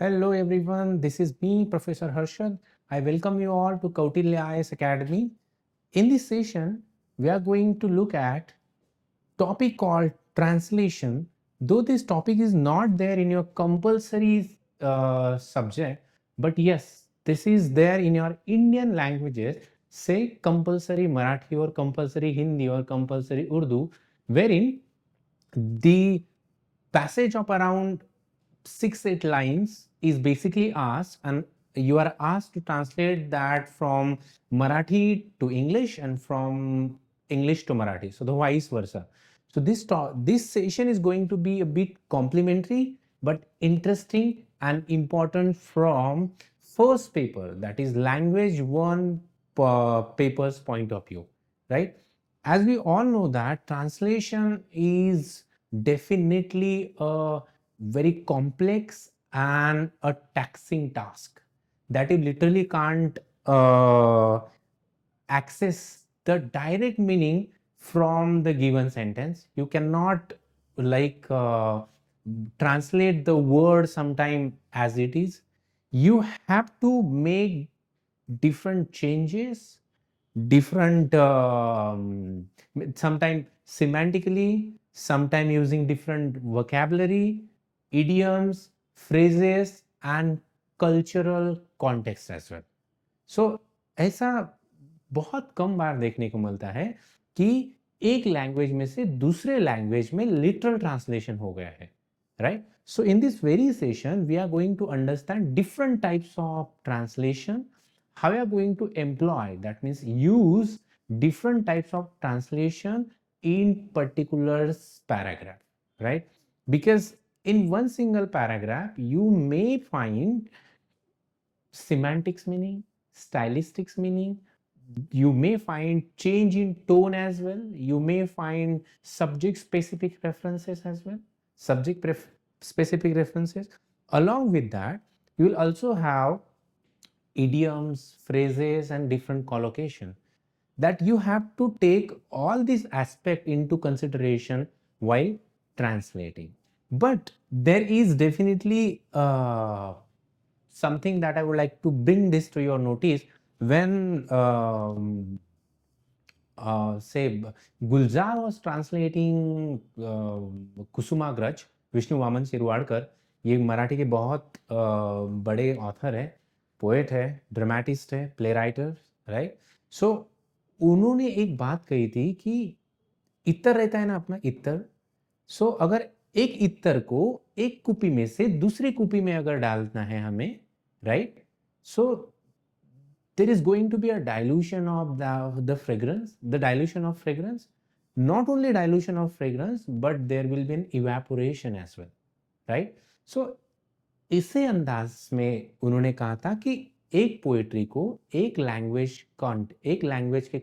Hello everyone, this is me, Professor Harshad. I welcome you all to Kautilya IAS Academy. In this session, we are going to look at topic called translation. Though this topic is not there in your compulsory subject, but yes, this is there in your Indian languages, say compulsory Marathi or compulsory Hindi or compulsory Urdu, wherein the passage of around 6-8 lines is basically asked, and you are asked to translate that from Marathi to English and from English to Marathi, so the vice versa. So this session is going to be a bit complimentary but interesting and important from first paper, that is language one paper's point of view, right? As we all know that translation is definitely a very complex and a taxing task that you literally can't access the direct meaning from the given sentence. You cannot like translate the word sometime as it is. You have to make different changes, different sometimes semantically, sometimes using different vocabulary, idioms, phrases and cultural context as well. So ऐसा बहुत कम बार देखने को मिलता है कि एक language में से दूसरे लैंग्वेज में लिटरल ट्रांसलेशन हो गया है, right? So in this very session, we are going to understand different types of translation, how we are going to employ, that means use different types of translation in particular paragraph, right? Because in one single paragraph, you may find semantics meaning, stylistics meaning, you may find change in tone as well, you may find subject specific references as well, specific references. Along with that, you will also have idioms, phrases and different collocation, that you have to take all these aspects into consideration while translating. But there is definitely something that I would like to bring this to your notice. When say Gulzar was translating Kusumagraj, Vishnu Waman Shirwadkar, ये मराठी के बहुत बड़े author है, poet है, dramatist है, play writer, right? सो उन्होंने एक बात कही थी कि इत्र रहता है ना अपना इत्र, सो अगर एक इत्र को एक कुपी में से दूसरी कुपी में अगर डालना है हमें, right? So there is going to be a dilution of the fragrance, the dilution of fragrance, not only dilution of fragrance, but there will be an evaporation as well, right? So इसे अंदाज में उन्होंने कहा था कि एक poetry को एक लैंग्वेज के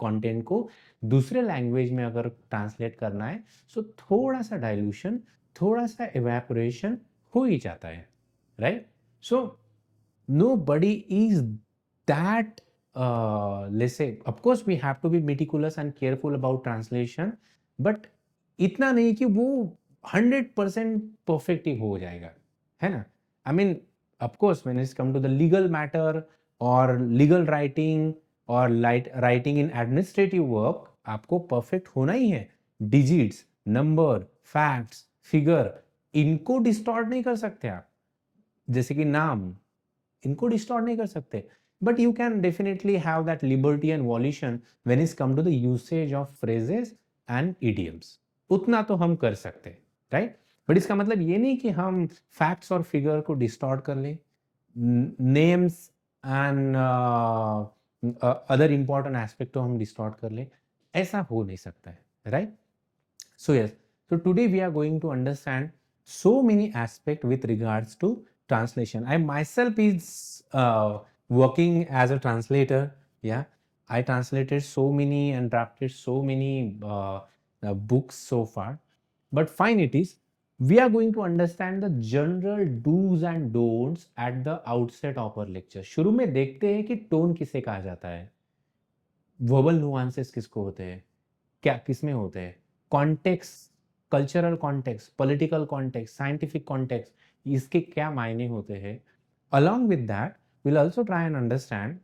कंटेंट को दूसरे लैंग्वेज में अगर ट्रांसलेट करना है, सो थोड़ा सा डाइल्यूशन, थोड़ा सा एवेपोरेशन हो ही जाता है, right? So nobody is that let's say, of course we have to be meticulous and careful about translation, but इतना नहीं कि वो 100% परफेक्ट ही हो जाएगा, है ना? I mean, of course, when it's come to the legal matter or legal writing or writing in administrative work, आपको perfect होना ही है. डिजिट्स, नंबर, फैक्ट्स, फिगर, इनको डिस्टॉर्ट नहीं कर सकते आप. जैसे कि नाम, इनको डिस्टॉर्ट नहीं कर सकते, but you can definitely have that liberty and volition when it's come to the usage of phrases and idioms. उतना तो हम कर सकते, राइट? बट इसका मतलब ये नहीं कि हम फैक्ट्स और फिगर को डिस्टॉर्ट कर लें, names and other important aspect को हम डिस्टॉर्ट कर लें, ऐसा हो नहीं सकता है, right? So yes, so today we are going to understand so many aspects with regards to translation. I myself is working as a translator. Yeah, I translated so many and drafted so many books so far. But fine it is. We are going to understand the general do's and don'ts at the outset of our lecture. शुरू में देखते हैं कि tone किसे कहा जाता है, verbal nuances किसको होते हैं, क्या किसमें होते हैं, context, cultural context, political context, scientific context, इसके क्या मायने होते हैं. Along with that, we'll also try and understand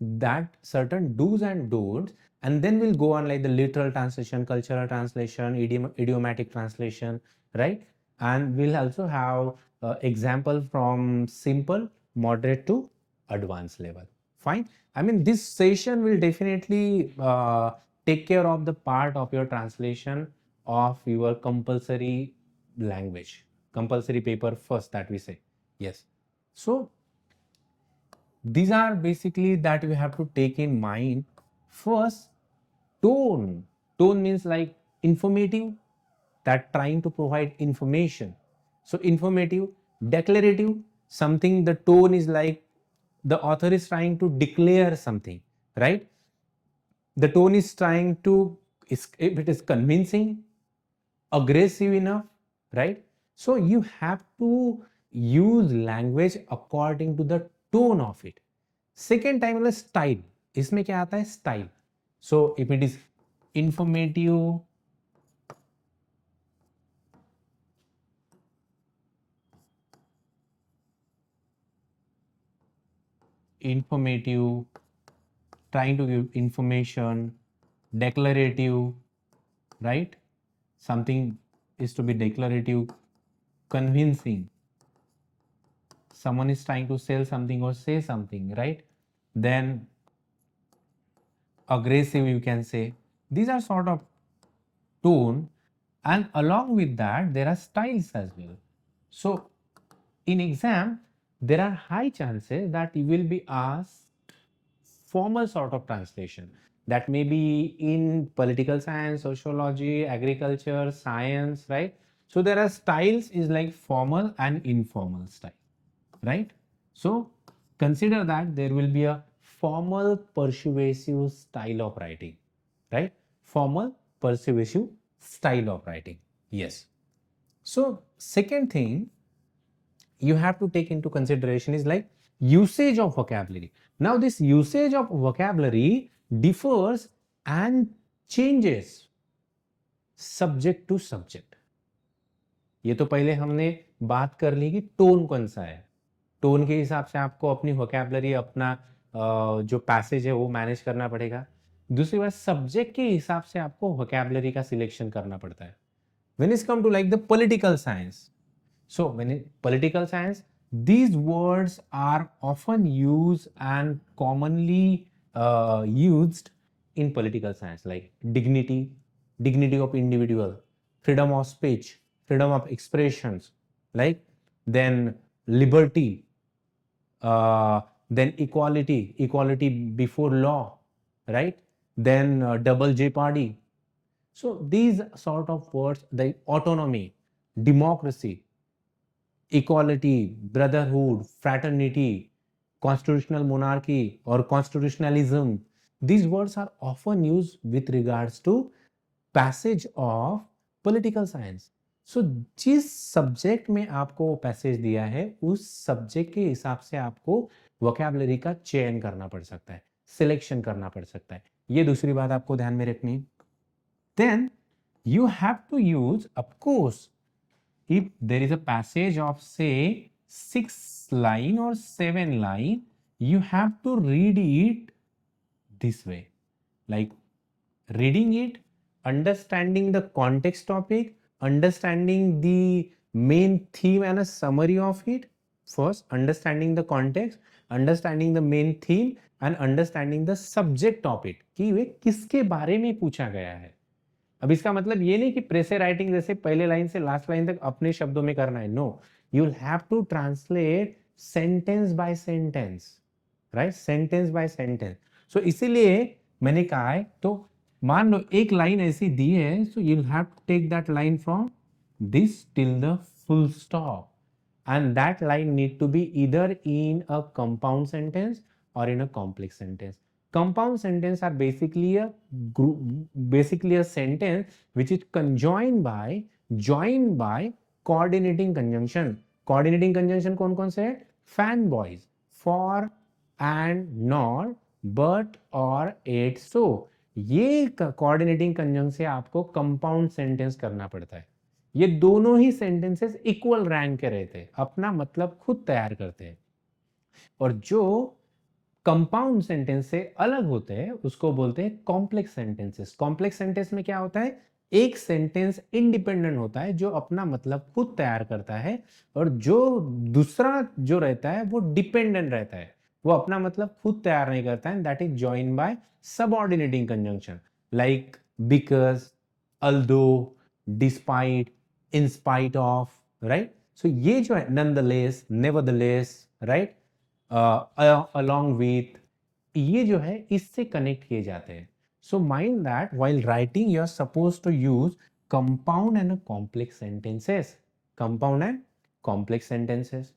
that certain do's and don'ts, and then we'll go on like the literal translation, cultural translation, idiomatic translation, right? And we'll also have example from simple, moderate to advanced level. Fine. I mean, this session will definitely take care of the part of your translation of your compulsory language, compulsory paper first that we say. Yes. So these are basically that you have to take in mind. First, tone. Tone means like informative, that trying to provide information. So informative, declarative, something the tone is like the author is trying to declare something, right? The tone is trying to, if it is convincing, aggressive enough, right? So you have to use language according to the tone of it. Second time वाला style, इसमें क्या आता है style. So if it is informative, trying to give information, declarative, right? Something is to be declarative, convincing. Someone is trying to sell something or say something, right? Then aggressive, you can say. These are sort of tone, and along with that there are styles as well. So in exam there are high chances that you will be asked formal sort of translation, that may be in political science, sociology, agriculture, science, right? So there are styles is like formal and informal style, right? So consider that there will be a formal persuasive style of writing, right? Formal persuasive style of writing. Yes. So second thing you have to take into consideration is like usage of vocabulary. Now this usage of vocabulary differs and changes subject to subject. ये तो पहले हमने बात कर ली कि tone कौन सा है. टोन के हिसाब से आपको अपनी वोकैबुलरी, अपना जो पैसेज है वो मैनेज करना पड़ेगा. दूसरी बात, सब्जेक्ट के हिसाब से आपको वोकैबुलरी का सिलेक्शन करना पड़ता है. When it's come to like the political science, so when political science, these words are often used and commonly used in political science, like dignity of individual, freedom of speech, freedom of expressions, like then liberty, then equality before law, right? Then double jeopardy. So these sort of words, the autonomy, democracy, equality, brotherhood, fraternity, constitutional monarchy or constitutionalism, these words are often used with regards to passage of political science. So जिस subject में आपको passage दिया है उस subject के हिसाब से आपको वोकैबुलरी का चयन करना पड़ सकता है, सिलेक्शन करना पड़ सकता है. ये दूसरी बात आपको ध्यान में रखनी. Then you have to use, of course, if there is a passage of say 6 line or 7 line, you have to read it this way, like reading it, understanding the context topic, understanding the main theme and a summary of it. First, understanding the context, understanding the main theme and understanding the subject of it, कि वे किसके बारे में पूछा गया है. अब इसका मतलब ये नहीं कि प्रेसे राइटिंग जैसे पहले लाइन से लास्ट लाइन तक अपने शब्दों में करना है. No, you will have to translate sentence by sentence, right? Sentence by sentence. So इसीलिए मैंने कहा है, तो मान लो एक लाइन ऐसी दी है, so you will have to take that line from this till the full stop, and that line need to be either in a compound sentence or in a complex sentence. Compound sentence are basically a sentence which is joined by coordinating conjunction. Coordinating conjunction कौन कौन से है? Fanboys, for, and, nor, but, or, et, so. ये coordinating conjunction से आपको compound sentence करना पड़ता है. ये दोनों ही सेंटेंसेस इक्वल रैंक के रहते हैं, अपना मतलब खुद तैयार करते हैं। और जो कंपाउंड सेंटेंस से अलग होते हैं उसको बोलते हैं कॉम्प्लेक्स सेंटेंसेस। कॉम्प्लेक्स सेंटेंस में क्या होता है, एक सेंटेंस इंडिपेंडेंट होता है जो अपना मतलब खुद तैयार करता है, और जो दूसरा जो रहता है वो डिपेंडेंट रहता है, वो अपना मतलब खुद तैयार नहीं करता है। That is join by subordinating conjunction like because, although, despite, in spite of, right. So ये जो है nonetheless, nevertheless, right, along with, ये जो है इससे कनेक्ट किए जाते हैं। So mind that while writing you are suppose to use compound and complex sentences, compound and complex sentences.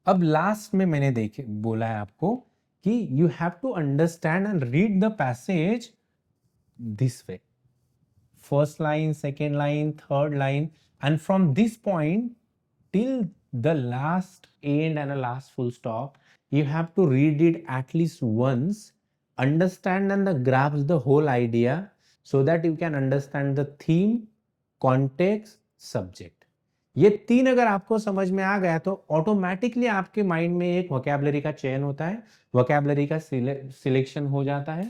अब लास्ट में मैंने देखे बोला है आपको कि you have to understand and read the passage this way, first line, second line, third line, and from this point till the last end and a last full stop, you have to read it at least once, understand and grasp the whole idea, so that you can understand the theme, context, subject. ये तीन अगर आपको समझ में आ गया तो automatically आपके mind में एक वोकैबुलरी का चयन होता है, वोकैबुलरी का सिलेक्शन हो जाता है,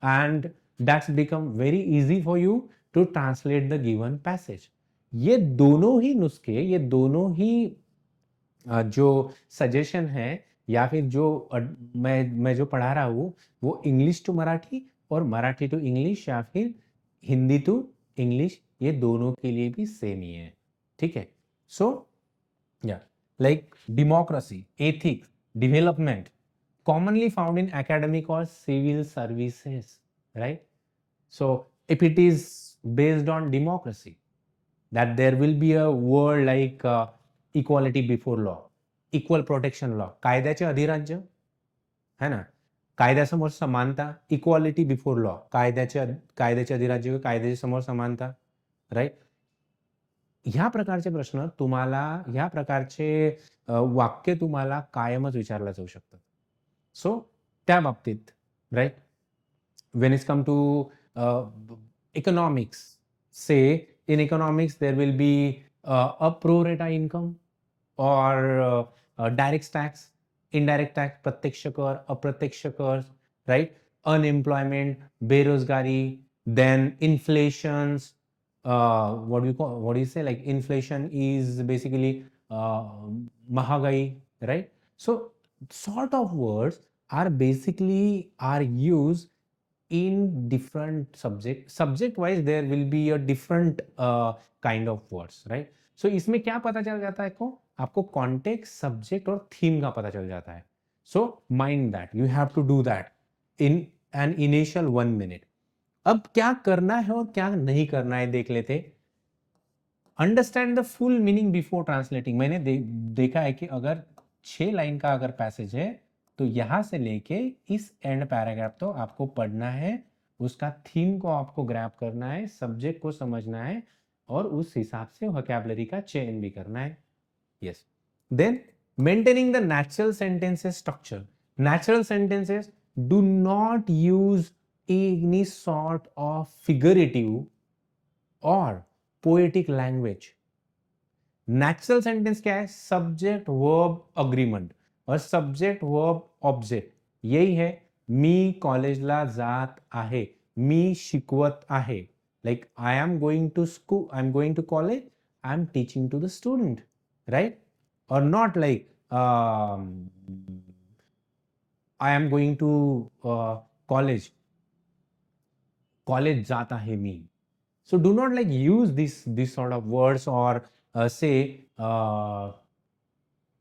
and that's become very easy for you to translate the given passage. ये दोनों ही नुस्खे, ये दोनों ही जो सजेशन है या फिर जो मैं जो पढ़ा रहा हूँ वो इंग्लिश टू मराठी और मराठी टू इंग्लिश या फिर हिंदी टू इंग्लिश, ये दोनों के लिए भी सेम ही है, ठीक है। सो या like democracy, ethics, development commonly found in academic or civil services, right? So if it is based on democracy, that there will be a word like equality before law, equal protection law, कायद्याचे अधिराज्य है ना, कायद्यासमोर समानता, equality before law, कायद्याचे अधिराज्य, कायद्याच्या समोर समानता, राईट। ह्या प्रकारचे प्रश्न तुम्हाला, ह्या प्रकारचे वाक्य तुम्हाला कायमच विचारला जाऊ शकतात। सो त्या बाबतीत, right, when it's come to economics, say in economics there will be a pro rata income or direct tax, indirect tax, प्रत्यक्ष कर, अप्रत्यक्ष कर, right, unemployment, बेरोजगारी, then inflations, what do you say, like inflation is basically महागाई, right? So sort of words are basically are used in different subject wise, there will be a different kind of words, right? So इसमें क्या पता चल जाता है आपको context, subject और theme का पता चल जाता है। So mind that, you have to do that in an initial 1 minute. अब क्या करना है और क्या नहीं करना है देख लेते। Understand the full meaning before translating. मैंने देखा है कि अगर 6 लाइन का अगर पैसेज है तो यहां से लेके इस एंड पैराग्राफ तो आपको पढ़ना है, उसका थीम को आपको ग्रैब करना है, सब्जेक्ट को समझना है और उस हिसाब से वोकैबुलरी का चयन भी करना है। Yes, then maintaining the natural sentences structure. Natural sentences do not use any sort of figurative और पोएटिक लैंग्वेज। नेचुरल सेंटेंस क्या है, सब्जेक्ट वर्ब अग्रीमेंट और सब्जेक्ट वर्ब ऑब्जेक्ट, यही है। मी कॉलेजला जात आहे, मी शिकवत आहे, like I am going to school, I am going to college, I am teaching to the student, right? और not like I am going to college, college जाता है मी। So do not like use this sort of words or say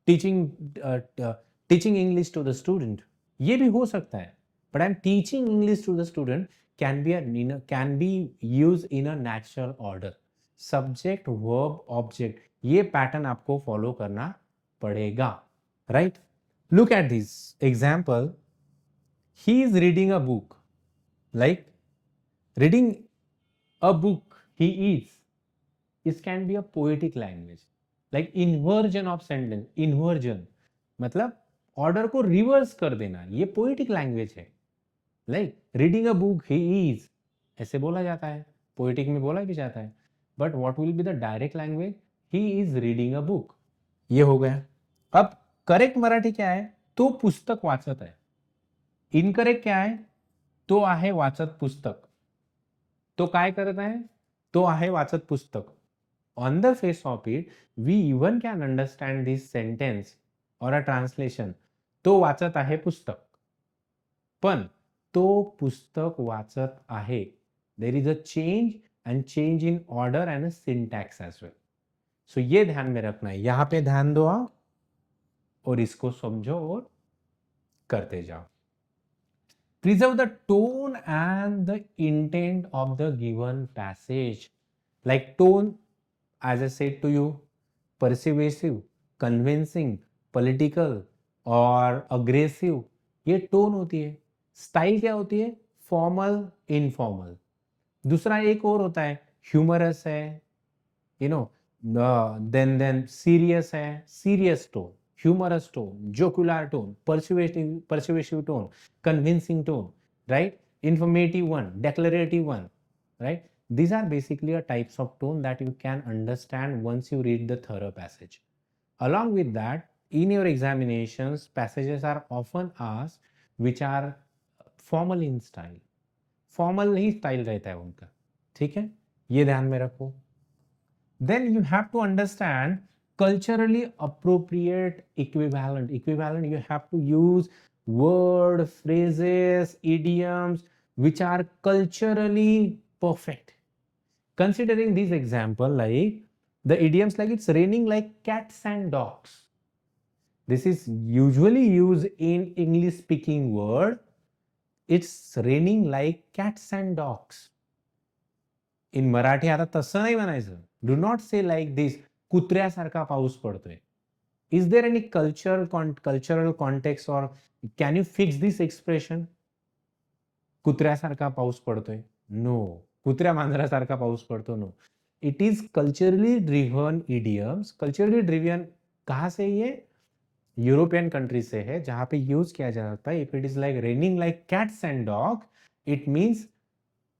teaching English to the student, ये भी हो सकता है, but I'm teaching English to the student can be used in a natural order, subject verb object, ये pattern आपको follow करना पड़ेगा, right? Look at this example. He is reading a book, like reading a book he is, this can be a poetic language, like inversion of sentence, inversion मतलब order को reverse कर देना, ये poetic language है। Like reading a book he is, ऐसे बोला जाता है, पोएटिक में बोला भी जाता है। But what will be the direct language? He is reading a book. ये हो गया. अब करेक्ट मराठी क्या आहे? तो पुस्तक वाचत आहे. इनकरेक्ट क्या आहे? तो आहे वाचत पुस्तक. तो काय करत आहे? तो आहे वाचत पुस्तक. On the face of it, we even can understand this sentence or a translation. तो वाचत आहे पुस्तक. पण तो पुस्तक वाचत आहे. There is a change in order and a syntax as well. So ये ध्यान में रखना है. यहां पे ध्यान दो आप और इसको समझो और करते जाओ. Preserve the tone and the intent of the given passage. Like tone, as I said to you, persuasive, convincing, political और aggressive, ये टोन होती है. स्टाइल क्या होती है? Formal, informal. दूसरा एक और होता है, ह्यूमरस है, यू नो, देन सीरियस है, serious tone, humorous tone, jocular tone, persuasive tone, convincing tone, right? Informative one, declarative one, right? These are basically a types of tone that you can understand once you read the thorough passage. Along with that, in your examinations, passages are often asked which are formal in style. Formal he style रहता है उनका. ठीक है, ये ध्यान में रखो. Then you have to understand culturally appropriate equivalent. Equivalent, you have to use word, phrases, idioms which are culturally perfect. Considering this example, like the idioms like it's raining like cats and dogs. This is usually used in English speaking word. It's raining like cats and dogs. इन मराठी आता तसं नाही म्हणायचं. Do not say like this, कुत्र्यासारखा पाऊस पडतोय. Is there any cultural context और can you fix this expression? कुत्र्यासारखा पाऊस पडतोय? नो. कुत्र्या मांजरासारखा पाऊस पडतो? No. It is culturally driven idioms. Culturally driven कहां से? ये यूरोपियन कंट्री से है, जहां पे यूज किया जाता है. If it is like raining like cats and dog, it means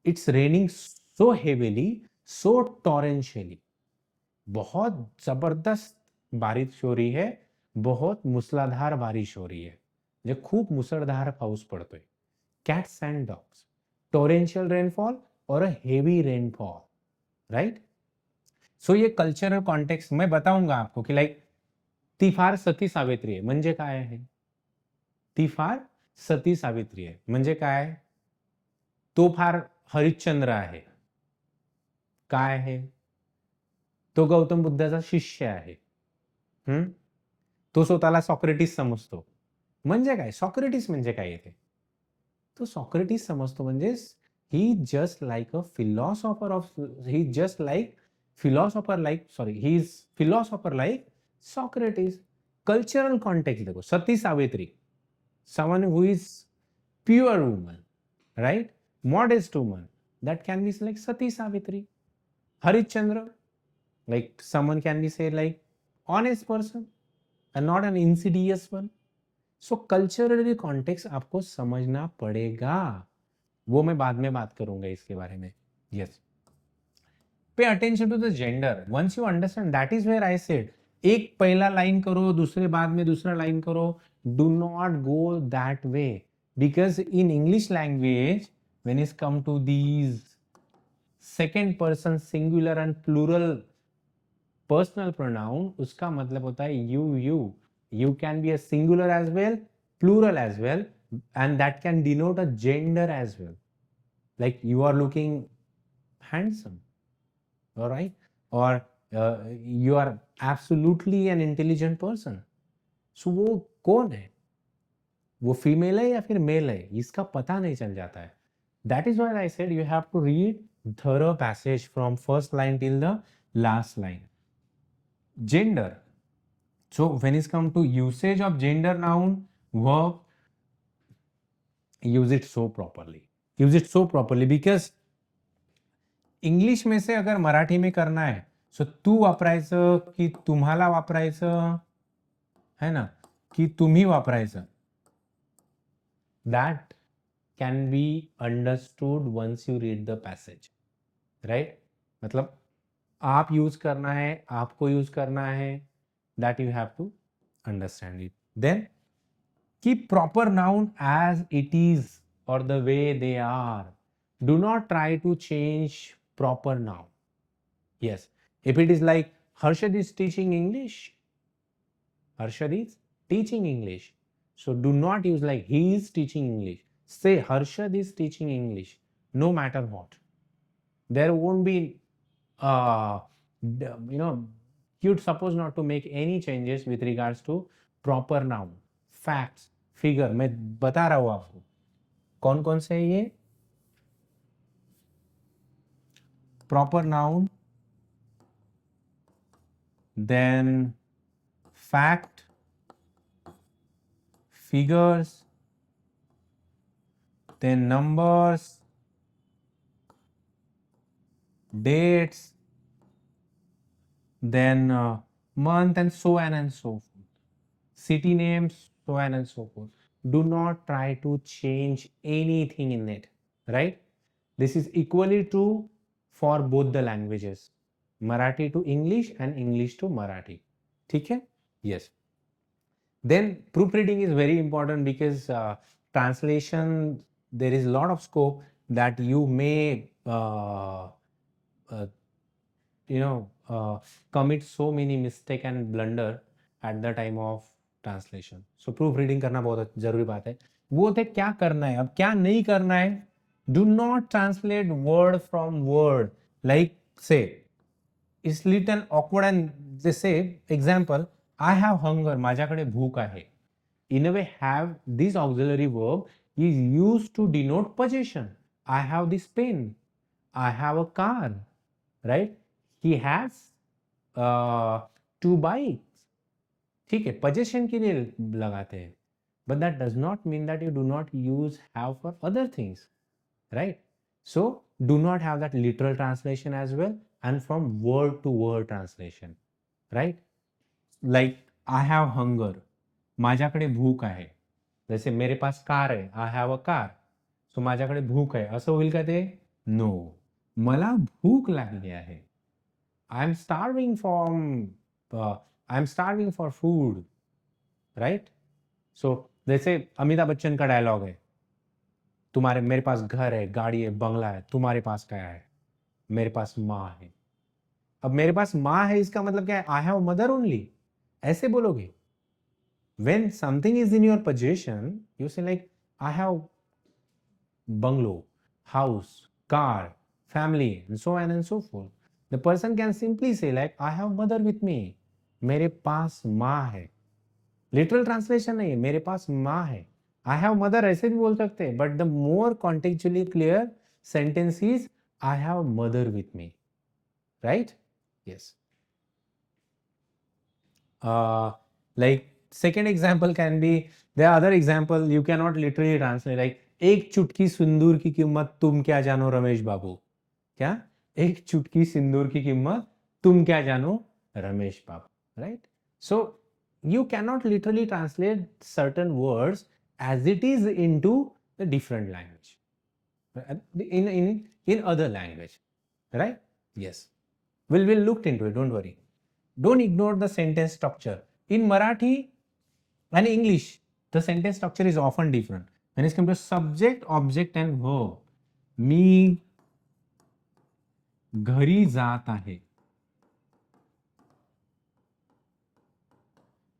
it's raining so heavily, so torrentially. बहुत जबरदस्त बारिश हो रही है, बहुत मूसलाधार बारिश हो रही है, जे खूप मुसळधार पाऊस पडतोय. Cats and dogs, torrential rainfall और a heavy rainfall, right? So ये कल्चरल कॉन्टेक्स्ट मैं बताऊंगा आपको की लाईक ती फार सती सावित्री आहे म्हणजे काय आहे? ती फार सती सावित्री आहे म्हणजे काय? तो फार हरिश्चंद्र आहे. काय आहे? तो गौतम बुद्धाचा शिष्य आहे. तो स्वतःला सॉक्रेटिस समजतो. म्हणजे काय? सॉक्रेटिस म्हणजे काय येते? तो सॉक्रेटिस समजतो म्हणजे he just like a philosopher of, he just like philosopher like, sorry, he is philosopher like Socrates. Cultural context देखो. Sati Savitri, someone who is pure woman, right? Modest woman, that can be like Sati Savitri. Harishchandra, like someone can be say like honest person and not an insidious one. So culturally context आपको समझना पड़ेगा. वो मैं बाद में बात करूंगा इसके बारे में. Yes. Pay attention to the gender. Once you understand, that is where I said, एक पहला लाइन करो, दूसरे बाद में दूसरा लाइन करो. Do not go that way, because in English language, when it's come to these second person singular and plural personal pronoun, उसका मतलब होता है you, you. You can be a singular as well, plural as well, and that can denote a gender as well. Like you are looking handsome, all right, or you are absolutely an intelligent person. So वो कौन है? वो female है या फिर mail है, इसका पता नहीं चल जाता है. That is why I said you have to read thorough passage from first line till the last line. Gender. So when it's come to usage of gender noun, verb, use it so properly. Use it so properly because English में से अगर मराठी में करना है, सो तू वापरायचं की तुम्हाला वापरायचं है ना, की तुम्ही वापरायचं. That can be understood once you read the passage, right? मतलब आप यूज करना है, आपको यूज करना है, that you have to understand it. Then keep proper noun as it is or the way they are. Do not try to change proper noun. Yes, if it is like Harshad is teaching English, Harshad is teaching English, so do not use like he is teaching English. Say Harshad is teaching English, no matter what. There won't be uh, you know, you'd suppose not to make any changes with regards to proper noun, facts, figure. मैं बता रहा हूं आपको कौन कौन से ये proper noun, then fact, figures, then numbers, dates, then month, and so on and so forth. City names, so on and so forth. Do not try to change anything in it, right? This is equally true for both the languages, Marathi to English and English to Marathi. ठीक है? Yes. Then proofreading is very important because translation, there is a lot of scope that you may uh, commit so many mistake and blunder at the time of translation. So proof reading करना बहुत जरूरी बात है. वो थे क्या करना है, अब क्या नहीं करना है. Do not translate word from word. Like से इट्स लिटल ऑकवर्ड एंड जैसे एग्जांपल, आई हैव हंगर, माझ्याकडे भूक आहे. In a way, have this auxiliary verb is used to denote possession. I have this pen. I have a car. Right? He has two bikes. ठीक है, possession के लिए लगाते हैं. But that does not mean that you do not use have for other things. Right? So do not have that literal translation as well, and from word to word translation. Right? Like I have hunger. माझ्याकडे भूक आहे. जैसे मेरे पास car आहे, I have a car. सो माझ्याकडे भूक आहे, असं होईल का ते? नो. मला भूक लागली आहे. I am starving for food. Right? So जैसे अमिताभ बच्चन का डायलॉग है, तुम्हारे मेरे पास घर है, गाड़ी है, बंगला है, तुम्हारे पास क्या है? मेरे पास माँ है. अब मेरे पास माँ है इसका मतलब क्या है? I have mother only. ऐसे बोलोगे. When something is in your possession, you say like, I have bungalow, house, car, family, and so on and so forth. The person can simply say like, I have mother with me. मेरे पास माँ है. Literal translation नहीं है, मेरे पास माँ है. I have mother ऐसे भी बोल सकते हैं, but the more contextually clear sentence is, I have mother with me. Right? Yes. Like second example can be, there are other example you cannot literally translate, like एक चुटकी सिंदूर की कीमत तुम क्या जानो रमेश बाबू. क्या? एक चुटकी सिंदूर की कीमत तुम क्या जानो रमेश बाबू. Right? So you cannot literally translate certain words as it is into the different language, in other language. Right? Yes. We'll look into it, don't worry. Don't ignore the sentence structure. In Marathi and English, the sentence structure is often different. When it comes to subject, object and verb, मी घरी जात आहे.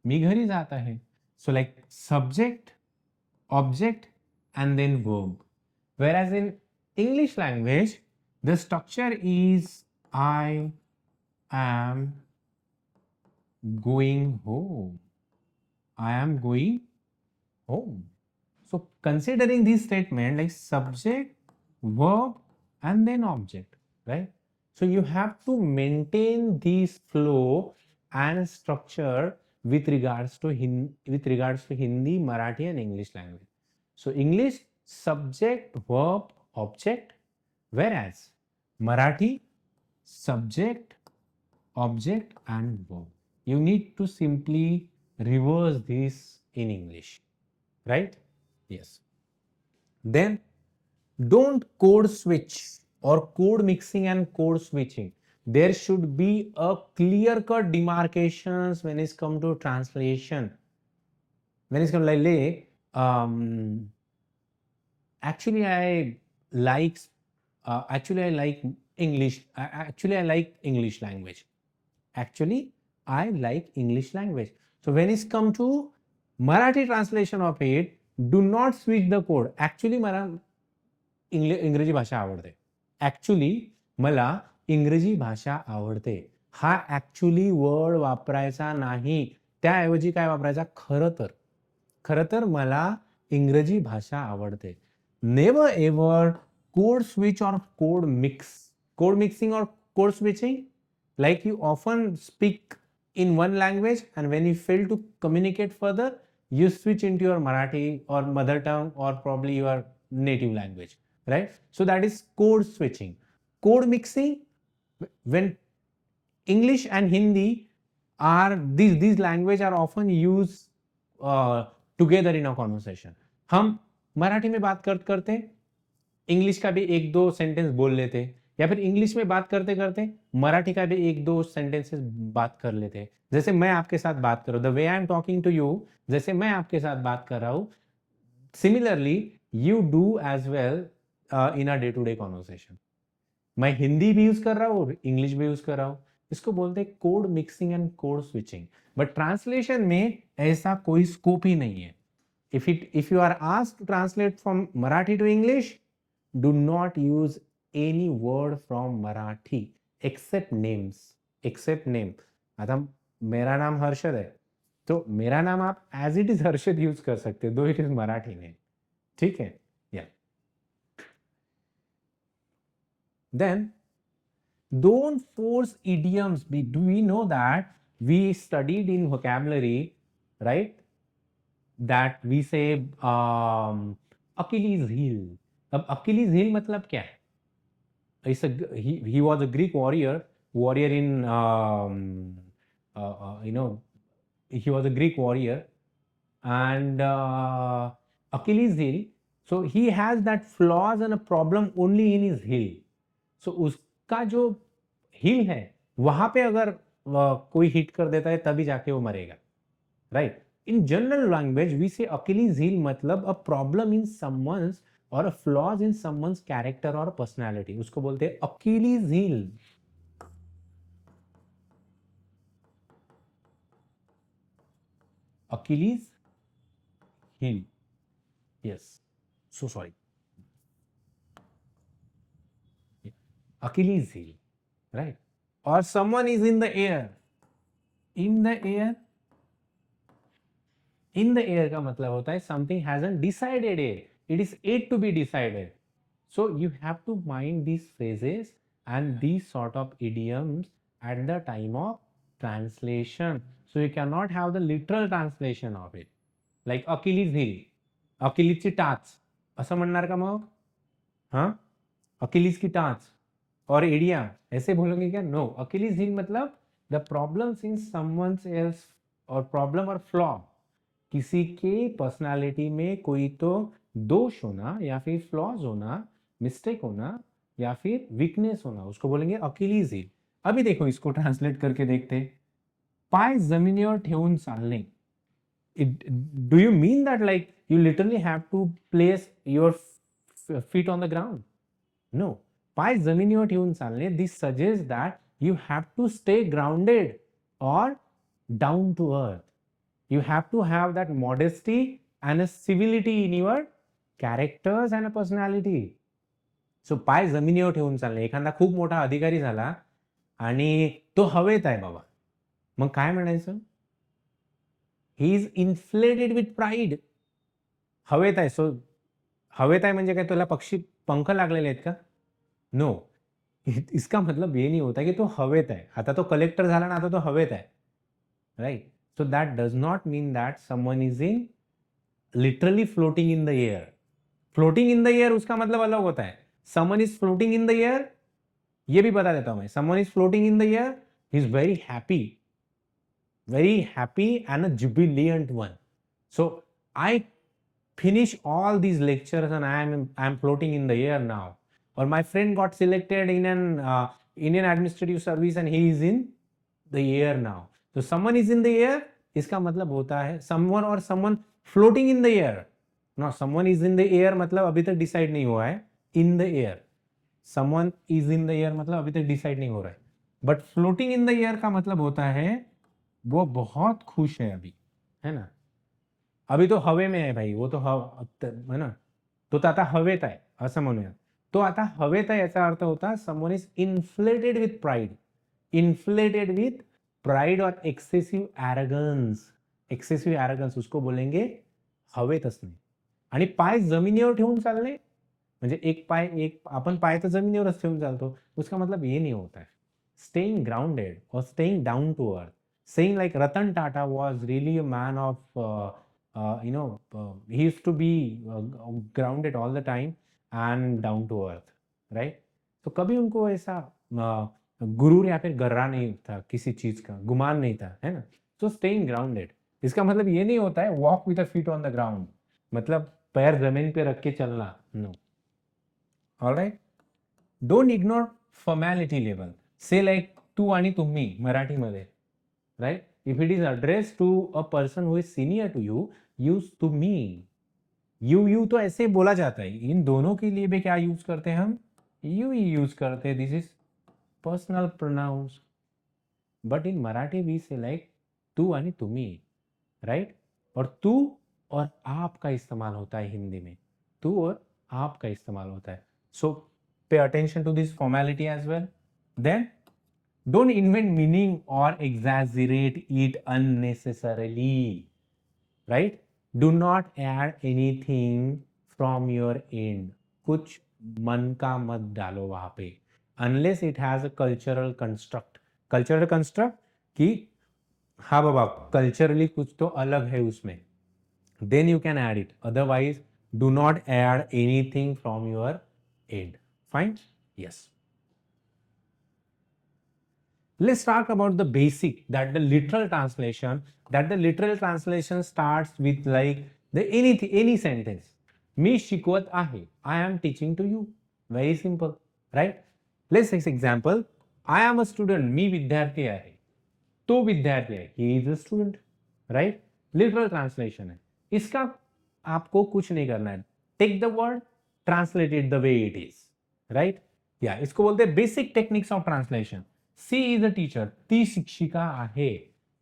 मी घरी जात आहे. So like subject, object and then verb. Whereas in English language, the structure is I am going home. I am going home. So considering this statement like subject, verb and then object, right? So you have to maintain this flow and structure with regards to Hindi, Marathi and English language. So English subject, verb, object, whereas Marathi subject, object and verb. You need to simply reverse this in English, right? Yes. Then don't code switch or code mixing and code switching. there should be a clear cut demarcations when it's come to translation. When it's come like actually I like English. I like English language. Actually, I like English language. So when it's come to Marathi translation of it, do not switch the code. Actually, मला इंग्रजी भाषा आवडते. Actually मला इंग्रजी भाषा आवडते. हा actually word वापरायचा नाही. त्याऐवजी काय वापरायचा? खरं तर मला इंग्रजी भाषा आवडते. Never ever code switch or code mixing or code switching, like you often speak in one language and when you fail to communicate further, you switch into your Marathi or mother tongue or probably your native language, right? So that is code switching. Code mixing, when English and Hindi are these language are often used together in a conversation. हम मराठी में बात करते English का भी एक दो sentence बोल लेते, या फिर इंग्लिश में बात करते करते मराठी का भी एक दो सेंटेंसेस बात कर लेते. जैसे मैं आपके साथ बात कर रहा हूं, the way I am talking to you, जैसे मैं आपके साथ बात कर रहा हूं, similarly you do as well in a day to day conversation. मैं हिंदी भी यूज कर रहा हूं और इंग्लिश भी यूज कर रहा हूं. इसको बोलते हैं code mixing and code switching. But translation में ऐसा कोई स्कोप ही नहीं है. If you are asked to translate from Marathi to English, do not use any word from Marathi except names. आता मेरा नाम हर्षद है, तो मेरा नाम आप as it is Harshad use कर सकते हो, दो इट इज मराठी नेम. ठीक है. या then don't force idioms. Do we know that we studied in vocabulary, right, that we say Achilles heel. अब Achilles heel मतलब क्या है? He was a Greek warrior in he was a Greek warrior, and Achilles heel. So he has that flaws and a problem only in his heel. So उसका जो heel है वहां पे अगर कोई हिट कर देता है तभी जाके वो मरेगा, right? In general language, we say Achilles heel मतलब a problem in someone's or a flaws in someone's character or personality. उसको बोलते हैं Achilles heel. Achilles heel. Yes. So sorry. Achilles heel, right? Or someone is in the air. In the air. In the air का मतलब होता है something hasn't decided yet. It is yet to be decided. So you have to mind these phrases and these sort of idioms at the time of translation. So you cannot have the literal translation of it. Like Achilles heel. Achilles ची टाच असं म्हणणार का मग? हाँ, Achilles की टाच और एडिया ऐसे बोलोगे क्या? नो. Achilles heel मतलब the problems in someone else और problem और flaw, किसी के पर्सनालिटी में कोई तो दोष होना या फिर फ्लॉज होना, मिस्टेक होना या फिर वीकनेस होना, उसको बोलेंगे अकिलीज हील. अभी देखो इसको ट्रांसलेट करके देखते. पाय जमिनीवर ठेवून चालणे. Do you mean that like you literally have to place your feet on the ground? No. पाय जमिनीवर ठेवून चालणे, this suggest that you have to stay grounded और down to earth. You have to have that modesty and a civility in your characters and a personality. So पाय जमिनीवर ठेवून चालणे. एखादा खूप मोठा अधिकारी झाला आणि तो हवेत आहे बाबा, मग काय म्हणायचं? He is inflated with pride. हवेत आहे. सो हवेत आहे म्हणजे काय, तुला पक्षी पंख लागलेले आहेत का? नो. इसका मतलब ये नहीं होता कि तो हवेत आहे. आता तो कलेक्टर झाला ना, आता तो हवेत आहे, right? So that does not mean that someone is in literally floating in the air. Floating in the air उसका मतलब अलग होता है. Someone is floating in the air, ये भी बता देता हूं मैं. Someone is floating in the air, he is very happy and a jubilant one. So I finish all these lectures and I am floating in the air now. Or my friend got selected in an Indian administrative service and he is in the air now. तो someone is in the air, इसका मतलब होता है someone और someone floating in the air. No, someone is in the air मतलब अभी तक decide नहीं हुआ है. In the air, someone is in the air मतलब अभी तक डिसाइड नहीं हो रहा है. But floating in the air का मतलब होता है वो बहुत खुश है अभी, है ना. अभी तो हवे में आहे भाई, वो तो है ना. तो आता हवेत आहे असं म्हणूया. तो आता हवेत आहे याचा अर्थ होता someone is inflated with pride. Inflated with pride और एक्सेसिव ॲरोगन्स. एक्सेसिव ॲरोगन्स उसको बोलेंगे हवेत असणे. आणि पाय जमिनीवर ठेवून चालणे म्हणजे एक पाय एक आपण पाय तर जमिनीवरच ठेवून चालतो, उसका मतलब ये नहीं होता है. स्टेइंग ग्राउंडेड और staying down to earth. Saying like Ratan Tata was really a man of, he used to be grounded all the time and down to earth, right? तो कभी उनको ऐसा गुरूर या फिर गर्रा नहीं था, किसी चीज का गुमान नहीं था, है ना. So staying grounded, इसका मतलब ये नहीं होता है walk with a feet on the ground, मतलब पैर जमीन पे रख के चलना. No. Alright? Don't ignore formality level. Say like तू आणि तुम्ही मराठीमध्ये, right? If it is addressed to a person who is senior to you, use to me. You तो ऐसे बोला जाता है. इन दोनों के लिए भी क्या यूज करते हैं हम? You ही यूज करते हैं. This is personal pronouns. But in Marathi we say like तू आणि तुम्ही, राइट. और तू और आप का इस्तेमाल होता है हिंदी में. तू और आप का इस्तेमाल होता है. So pay attention to this formality as well. Then don't invent meaning or exaggerate it unnecessarily, right? Do not add anything from your end. कुछ मन का मत डालो वहां पे, unless it has a cultural construct. Cultural construct कि हाँ बाबा culturally कुछ तो अलग है उसमें, then you can add it. Otherwise, do not add anything from your end. Fine? Yes. Let's talk about the basic, that the literal translation, starts with like the anything, any sentence. मी शिकवत आहे. I am teaching to you. Very simple, right? Let's take example. I am a student. मी विद्यार्थी आहे. तो विद्यार्थी है. He is a student, right? Literal translation है. इसका आपको कुछ नहीं करना है. Take the word, translate it the way it is, right? Yeah, इसको बोलते हैं basic techniques of translation. She is a teacher. ती शिक्षिका आहे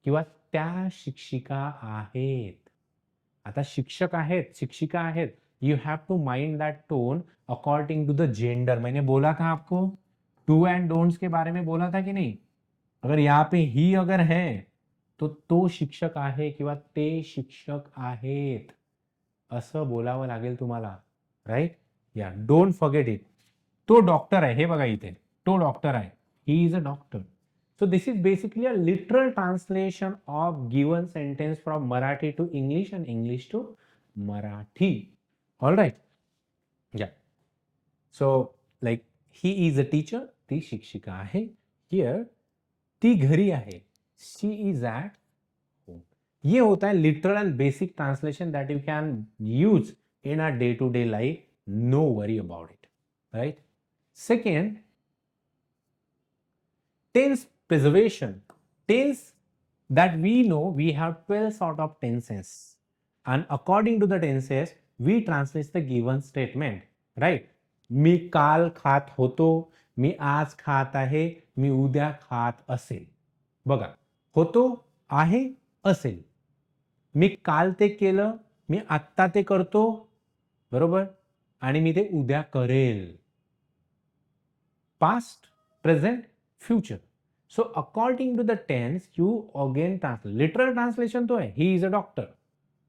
किंवा त्या शिक्षिका आहेत. आता शिक्षक आहेत, शिक्षिका आहेत. You have to mind that tone according to the gender. मैंने बोला था आपको डू एंड डोंट्स के बारे में बोला था कि नहीं. अगर यहाँ पे ही अगर है तो शिक्षक आहे किंवा ते शिक्षक आहेत असं बोलावं लागेल तुम्हाला, राईट. या डोंट फॉरगेट इट. तो डॉक्टर आहे, हे बघा इथे तो डॉक्टर आहे. He is a doctor. So this is basically a literal translation of given sentence from Marathi to English and English to Marathi. All right. Yeah. So like he is a teacher. ती शिक्षिका आहे. Here ती घरी आहे. She is at home. ये होता है literal and basic translation that you can use in a day-to-day life. No worry about it. Right. Second, tense preservation. Tense that we know, we have 12 sort of tenses, and according to the tenses we translate the given statement, right? मी काल खात होतो, मी आज खात आहे, मी उद्या खात असेल. बघा, होतो, आहे, असेल. मी काल ते केलं, मी आत्ता ते करतो, बरोबर, आणि मी ते उद्या करेल. Past, present, future. So according to the tense you again translate. Literal translation तो है he is a doctor,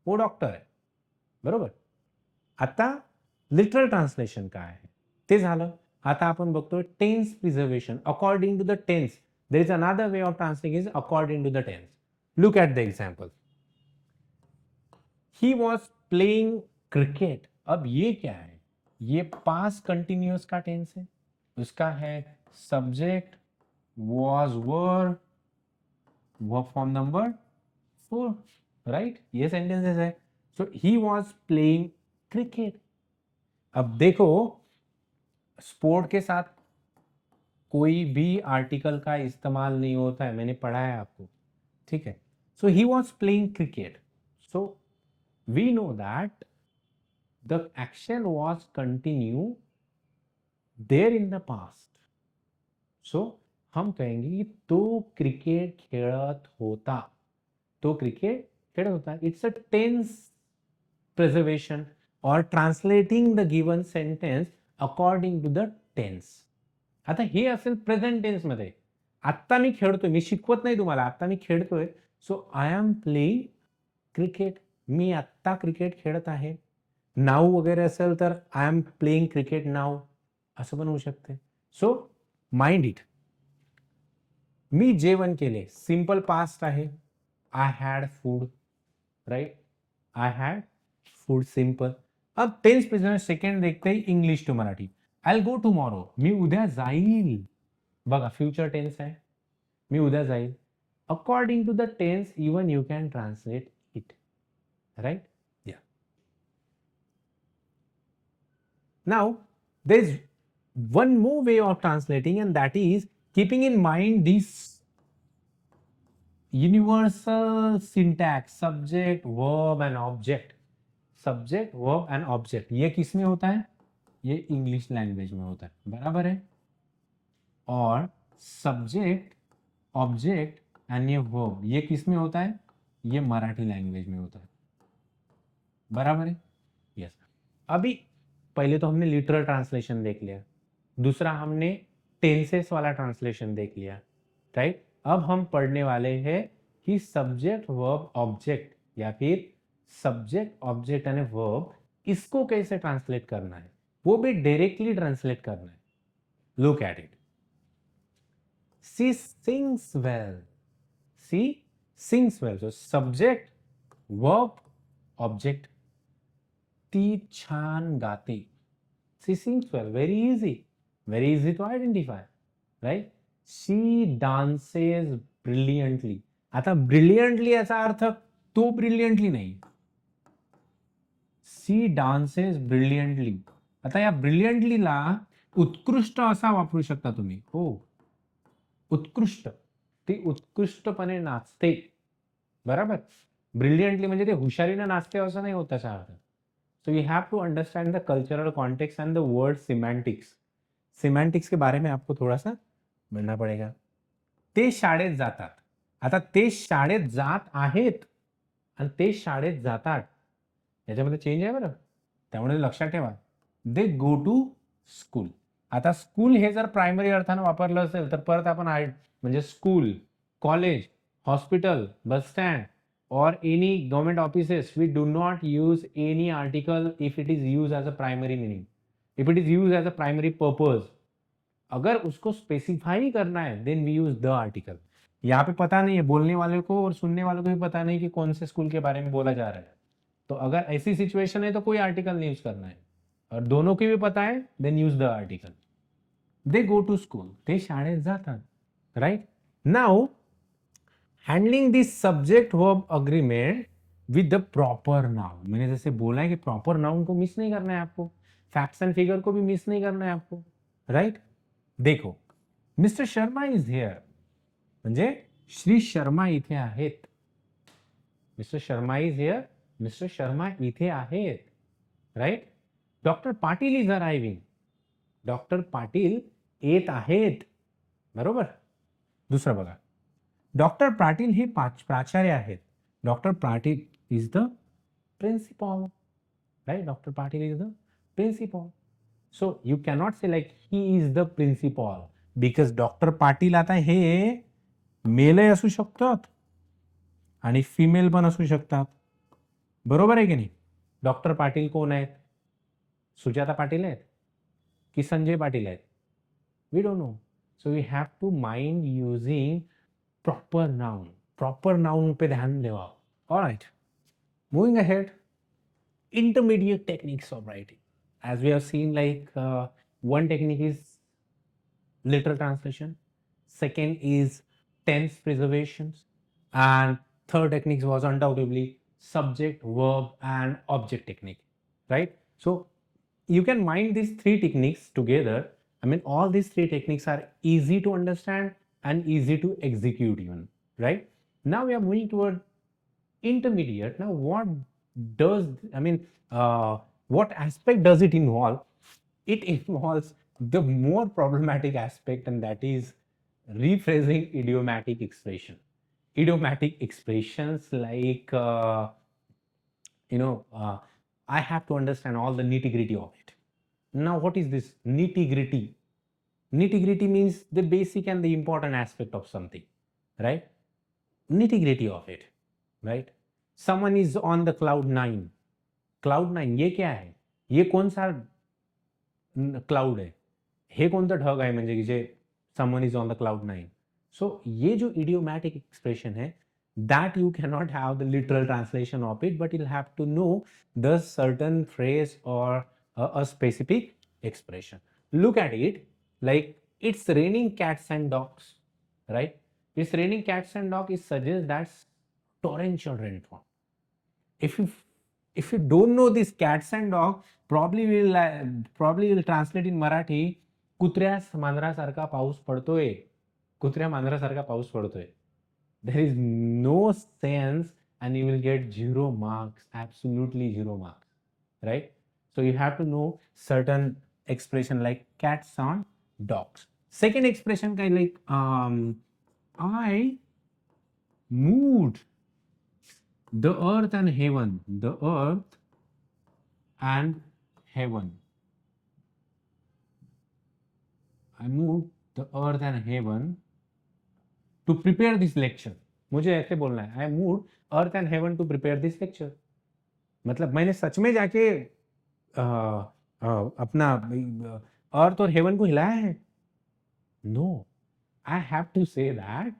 वो डॉक्टर है, बरोबर. आता लिटरल ट्रान्सलेशन काय आहे ते झालं. आता आपण बघतोय tense preservation. According to the tense there is another way of translating is according to the tense. Look at the example. He was playing cricket. अब ये क्या है? ये पास्ट कंटिन्यूअस का टेंस है. उसका है subject was, were, verb form number 4, right? ये sentences है. So he was playing cricket. अब देखो स्पोर्ट के साथ कोई भी आर्टिकल का इस्तेमाल नहीं होता है, मैंने पढ़ा है आपको, ठीक है. So he was playing cricket. So we know that the action was continue there in the past. So हम कहेंगे की तो क्रिकेट खेळत होता. तो क्रिकेट खेळत होता. It's a tense preservation or translating the given sentence according to the tense. आता हे असेल प्रेझेंट टेन्स मध्ये. आत्ता मी खेळतोय, मी शिकवत नाही तुम्हाला, आत्ता मी खेळतोय. सो आय एम प्लेइंग क्रिकेट. मी आत्ता क्रिकेट खेळत आहे. नाव वगैरे असेल तर आय एम प्लेइंग क्रिकेट नाव असं पण होऊ शकते. सो माइंड इट. मी जेवण केले, सिंपल पास्ट आहे. I had food, right. I had food, simple. अब टेन्स प्रेझेंट सेकंड देखते हैं English to Marathi. I go tomorrow. मी उद्या जाईल. बघा फ्युचर टेन्स आहे. मी उद्या जाईल. According to the tense even you can translate it, right. Yeah. Now there is one more way of translating, and that is keeping in mind this universal syntax, subject, verb and object. Subject, verb and object, ये किस में होता है? ये English language में होता है, बराबर है. और सब्जेक्ट, ऑब्जेक्ट एंड ये वर्ब, ये किस में होता है? ये मराठी लैंग्वेज में होता है, बराबर है. यस. अभी पहले तो हमने लिटरल ट्रांसलेशन देख लिया, दूसरा हमने टेंसेस वाला ट्रांसलेशन देख लिया, राइट. अब हम पढ़ने वाले हैं कि सब्जेक्ट, वर्ब, ऑब्जेक्ट या फिर सब्जेक्ट, ऑब्जेक्ट एंड वर्ब, इसको कैसे ट्रांसलेट करना है, वो भी डायरेक्टली ट्रांसलेट करना है. Look at it. She sings well. She sings well. So subject, verb, object. ती छान गाते. She sings well. very easy to identify, right. She dances brilliantly. आता ब्रिलियंटली याचा अर्थ तो ब्रिलियंटली नाही. She dances brilliantly. आता या ब्रिलियंटलीला उत्कृष्ट असा वापरू शकता तुम्ही. हो, उत्कृष्ट. ती उत्कृष्टपणे नाचते, बराबर. ब्रिलियंटली म्हणजे ते हुशारीने नाचते असं नाही होत त्याचा अर्थ. So you have to understand the cultural context and the word semantics. Semantics के बारे में आपको थोड़ा सा बनना पड़ेगा. ते शाळेत जातात. आता ते शाळेत जात आहेत आणि ते शाळेत जातात याच्यामध्ये चेंज आहे बरं, त्यामुळे लक्षात ठेवा. दे गो टू स्कूल. आता स्कूल हे जर प्रायमरी अर्थानं वापरलं असेल तर परत आपण म्हणजे school, college, hospital, bus stand or any government offices, we do not use any article if it is used as a primary meaning, if it is used as a primary purpose. अगर उसको specify करना है then we use the article. यहाँ पे पता नहीं है, बोलने वाले को और सुनने वालों को भी पता नहीं कि कौन से स्कूल के बारे में बोला जा रहा है. तो अगर ऐसी सिचुएशन है तो कोई आर्टिकल नहीं यूज करना है, और दोनों की भी पता है then use the article. They go to school. ते शाळेत जातात, right. Now handling this subject verb agreement with the proper noun. मैंने जैसे बोला है कि प्रॉपर नाउन को मिस नहीं करना है आपको, फैक्ट्स एंड फिगर को भी मिस नहीं करना है आपको, राइट. देखो, मिस्टर शर्मा इज हियर म्हणजे श्री शर्मा इथे आहेत. Mister Sharma is here, mister Sharma इथे आहेत, right. Doctor Patil is arriving. Doctor Patil येत आहेत, बरोबर. दुसरं बघा, डॉक्टर पाटील हे प्राचार्य आहेत. Doctor Patil is the principal, right. Doctor Patil is the principal. So you cannot say like he is the principal because doctor Patil आता हे मेलही असू शकतात आणि फिमेल पण असू शकतात, बरोबर आहे की नाही. डॉक्टर पाटील कोण आहेत? सुजाता पाटील आहेत की संजय पाटील आहेत? We don't know. So we have to mind using proper noun. Proper noun पे ध्यान देवा. Alright, moving ahead. Intermediate techniques of writing, as we have seen, like one technique is literal translation, second is tense preservations, and third technique was undoubtedly subject, verb and object technique, right. So you can mind these three techniques together I mean, all these three techniques are easy to understand and easy to execute even, right? Now we are moving toward intermediate. Now does I mean what aspect does it involve? It involves the more problematic aspect, and that is rephrasing idiomatic expression. Idiomatic expressions like I have to understand all the nitty gritty of it. Now, what is this nitty gritty? Nitty gritty means the basic and the important aspect of something, right? Nitty gritty of it, right? Someone is on the cloud 9. cloud 9 ये क्या है? ये कौन सा cloud है? हे कोणतं ढग आहे म्हणजे की जे someone is on the cloud 9? So ये जो idiomatic expression है, that you cannot have the literal translation of it, but you'll have to know the certain phrase or a specific expression. Look at it like it's raining cats and dogs, right? It's raining cats and dogs. It suggests that's torrential rainfall. If you don't know this cats and dog, probably will translate in Marathi, कुत्र्या मांजरासारखा पाऊस पडतोय. कुत्र्या मांजरासारखा पाऊस पडतोय. There is no sense and you will get 0 marks, absolutely 0 marks, right? So you have to know certain expression like cats and dogs. Second expression kind like I moved the earth and heaven. The earth and heaven. I moved the earth and heaven to prepare this lecture. मुझे ऐसे बोलना है, I moved earth and heaven to prepare this lecture. मतलब मैंने सच में जाके अपना अर्थ और हेवन को हिलाया है? No, I have to say that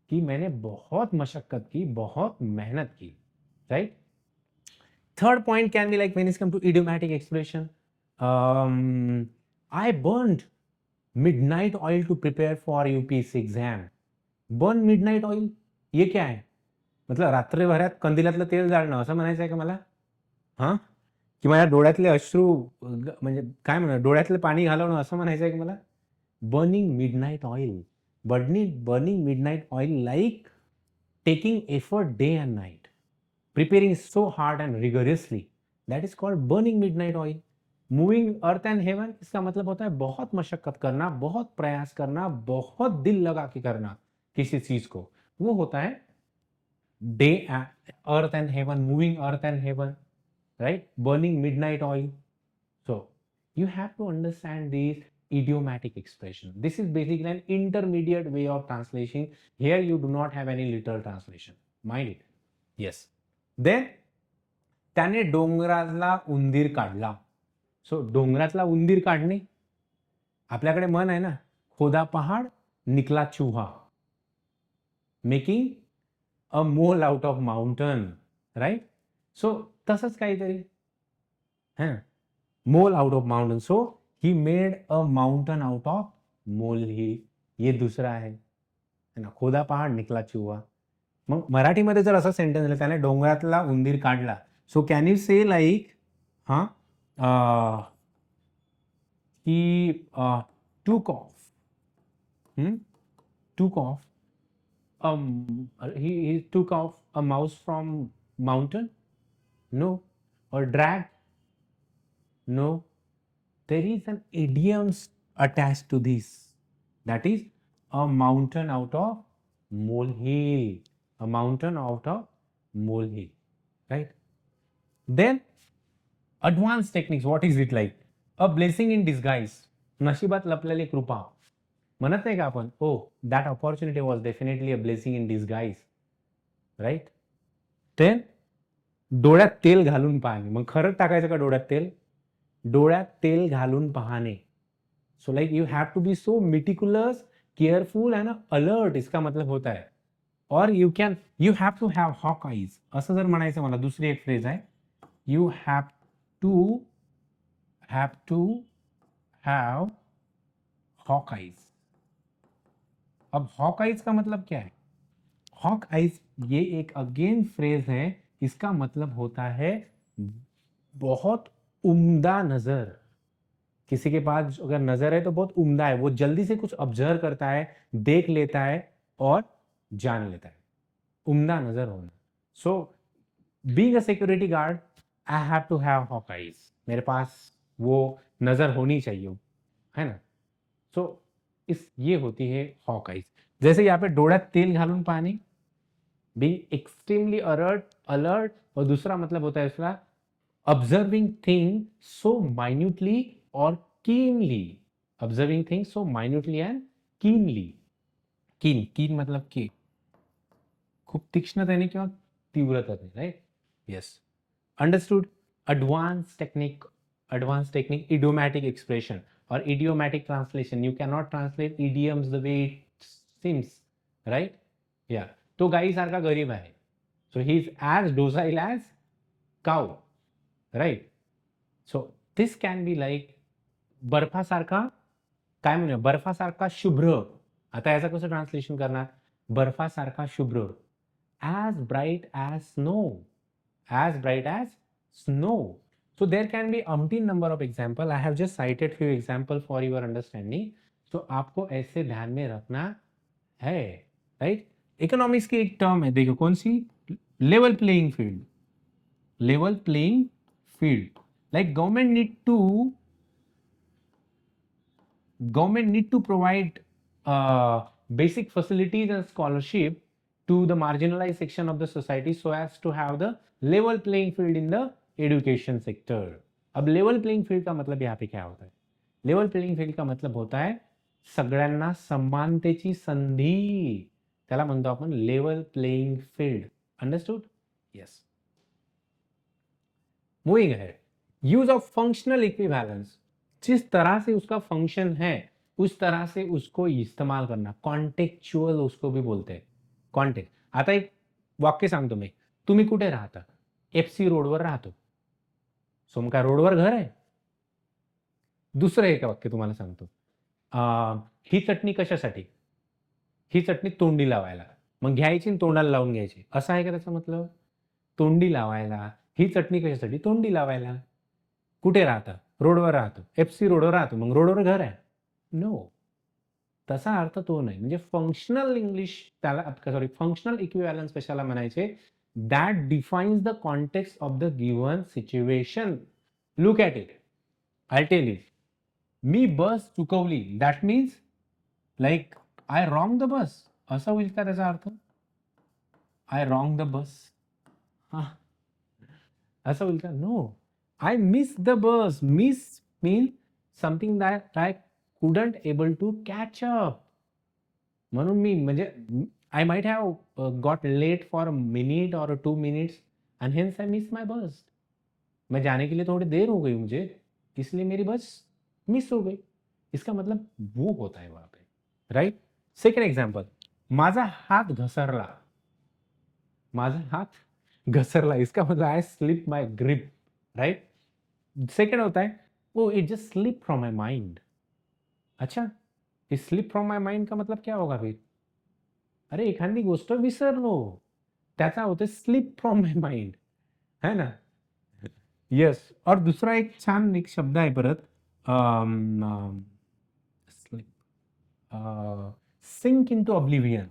कि मैंने बहुत मशक्कत की, बहुत मेहनत की, right? Third point can be like when it's come to idiomatic expression. I burned midnight oil to prepare for UPSC exam. Burn midnight oil, ये क्या है? मतलब रात्रभरात कंदिलातलं तेल जाळणं असं म्हणायचं आहे का मला? हां? की माझ्या डोळ्यातले अश्रू म्हणजे काय म्हणणार, डोळ्यातलं पाणी घालवणं असं म्हणायचं आहे की मला? Burning midnight oil. Burning midnight oil like taking effort day and night. Preparing so hard and rigorously, that is called burning midnight oil. Moving earth and heaven, इसका मतलब होता है बहुत मशक्कत करना, बहुत प्रयास करना, बहुत दिल लगा के करना किसी चीज को, वो होता है day earth and heaven, moving earth and heaven, right? Burning midnight oil. So you have to understand these idiomatic expression. This is basically an intermediate way of translation. Here you do not have any literal translation, mind it. Yes. Then त्याने डोंगरातला उंदीर काढला. सो डोंगरातला उंदीर काढणे, आपल्याकडे मन आहे ना, खोदा पहाड निकला चूहा. Making a mole out of mountain, right? So तसंच काहीतरी हां, mole out of mountain. So he made a mountain out of mole hill. ये दुसरा आहे ना, खोदा पहाड निकला चूहा. मग मराठीमध्ये जर असं सेंटेन्स दिलं, त्याने डोंगरातला उंदीर काढला, सो कॅन यू से लाईक ही टूक of he took off a mouse from mountain? No. Or drag? No. There is an idiom attached to this, that is a mountain out of molehill. A mountain out of molehill, right? Then advanced techniques, what is it like? A blessing in disguise. नशिबात लपलेली कृपा. म्हणत नाही का आपण, oh that opportunity was definitely a blessing in disguise, right? Then डोळ्यात तेल घालून पाहणे. मग खरंच टाकायचं का डोळ्यात तेल? डोळ्यात तेल घालून पाहणे. So like you have to be so meticulous, careful and alert, इसका मतलब होता है. और you have to have hawk eyes, असं जर म्हणायचं मला, दुसरी एक फ्रेज आहे, you have to have hawk eyes. अब हॉक आईज का मतलब क्या है? हॉक आईज ये एक अगेन फ्रेज है, इसका मतलब होता है बहुत उम्दा नजर, किसी के पास अगर नजर है तो बहुत उम्दा है, वो जल्दी से कुछ ऑब्जर्व करता है, देख लेता है और जान लेता है, उम्दा नजर होना। So being a security guard I have to have hawk eyes, मेरे पास वो नजर होनी चाहिए, है ना। सो इस ये होती है हॉक आईज। जैसे यहाँ पे डोळ्यात तेल घालून पाहणे, बीइंग एक्सट्रीमली अलर्ट, और दूसरा मतलब होता है इसका observing thing so minutely or keenly, observing things so minutely and keenly, keen मतलब की खूप तीक्ष्णतेने किंवा तीव्रतेने, right, yes, understood. advanced technique idiomatic expression or idiomatic translation, you cannot translate idioms the way it seems, right, yeah, तो गाई सारखा गरीब आहे, so he is as docile as cow, right, so this can be like बर्फासारखा, काय म्हणूया, बर्फासारखा शुभ्र, आता याचं कसं ट्रान्सलेशन करणार, बर्फासारखा शुभ्र, as bright as snow, as bright as snow. So there can be umpteen number of example, I have just cited few example for your understanding, so आपको ऐसे ध्यान में रखना है, राइट। इकोनॉमिक्स की एक टर्म है, देखो कौन सी, level playing field, level playing field, like government need to provide basic facilities and scholarship to the marginalized section of the society so as to have the level playing field in the education sector. अब level playing field का मतलब यहाँ पे क्या होता है, level playing field का मतलब होता है सगळ्यांना समानतेची संधी, त्याला म्हणतो आपण level playing field, understood, yes. Moving ahead, use of functional equivalence, जिस तरह से उसका फंक्शन है उस तरह से उसको इस्तेमाल करना, कॉन्टेक्चुअल उसको भी बोलते हैं, कॉन्टेक्ट। आता एक वाक्य सांगतो मी, तुम्ही कुठे राहता, एफसी रोडवर राहतो, सो मग काय रोडवर घर आहे। दुसरं एक वाक्य तुम्हाला सांगतो, ही चटणी कशासाठी, ही चटणी तोंडी लावायला, मग घ्यायची आणि तोंडाला लावून घ्यायची, असं आहे का त्याचा मतलब, तोंडी लावायला, ही चटणी कशासाठी, तोंडी लावायला, कुठे राहता, रोडवर राहतो, एफसी रोडवर राहतो, मग रोडवर घर आहे, नो, तसा अर्थ तो नाही, म्हणजे फंक्शनल इंग्लिश त्याला, सॉरी फंक्शनल इक्विव्हॅलन्स कशाला म्हणायचे, that defines the context of the given situation, look at it, I tell you, मी बस चुकवली, that means like I wrong the bus, असं होईल का त्याचा अर्थ, आय रॉंग द बस, हा असं होईल का, no, I missed the bus. Miss means something that I couldn't able to catch up. म्हणून मी म्हणजे I might have got late for a minute or 2 minutes and hence I missed my bus. मैं जाने के लिए थोड़ी देर हो गई मुझे, इसलिए मेरी बस मिस हो गई। इसका मतलब वो होता है वहां पे, राइट। सेकंड एग्जांपल, माझा हात घसरला, माझा हात घसरला, इसका मतलब I slip my grip, right. Second होता है वो it just slip from my mind, अच्छा, इस स्लिप फ्रॉम माई माइंड का मतलब क्या होगा फिर, अरे एखादी गोष्ट विसरलो, त्याचा होते स्लिप फ्रॉम माई माइंड, है ना, यस। और दूसरा एक छान एक शब्द आहे परत, slip, sink into oblivion,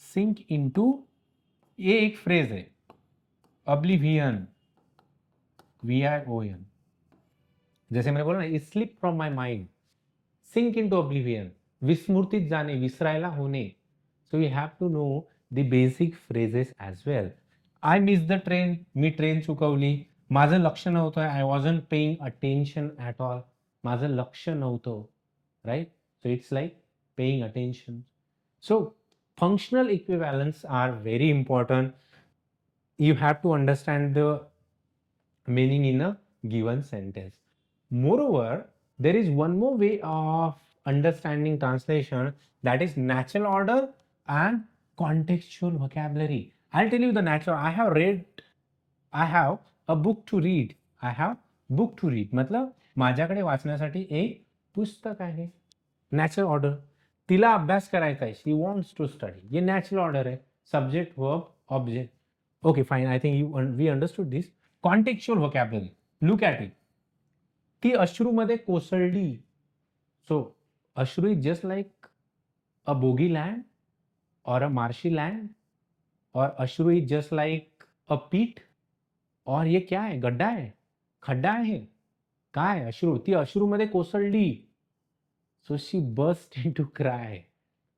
sink into, ये एक फ्रेज है, ऑब्लिवियन, VION, जैसे मैंने बोला ना, slip from my mind, sink into oblivion, विस्मृतीत जाणे, विसरायला होणे, so you have to know the basic phrases as well. I miss the train, मी ट्रेन चुकवली, माझं लक्ष नव्हतं, I wasn't paying attention at all, माझं लक्ष नव्हतं, right, so it's like paying attention. So functional equivalence are very important, you have to understand the meaning in a given sentence. Moreover, there is one more way of understanding translation, that is natural order and contextual vocabulary. I'll tell you the natural, I have a book to read, I have book to read, मतलब माझ्याकडे वाचण्यासाठी एक पुस्तक आहे, natural order, तिला अभ्यास करायचा आहे, शी वॉन्ट्स टू स्टडी, ये नॅचरल ऑर्डर आहे, subject verb object, okay fine, I think we understood this. Contextual vocabulary, look at it, ती अश्रूमध्ये कोसळली. सो अश्रू is just like a bogie land और अ मार्शी लैंड, और अश्रू इज जस्ट लाइक अ पीट, और ये क्या आहे? गड्डा आहे, खड्डा आहे, काय अश्रू? ती अश्रूमध्ये कोसळली. So she burst into cry,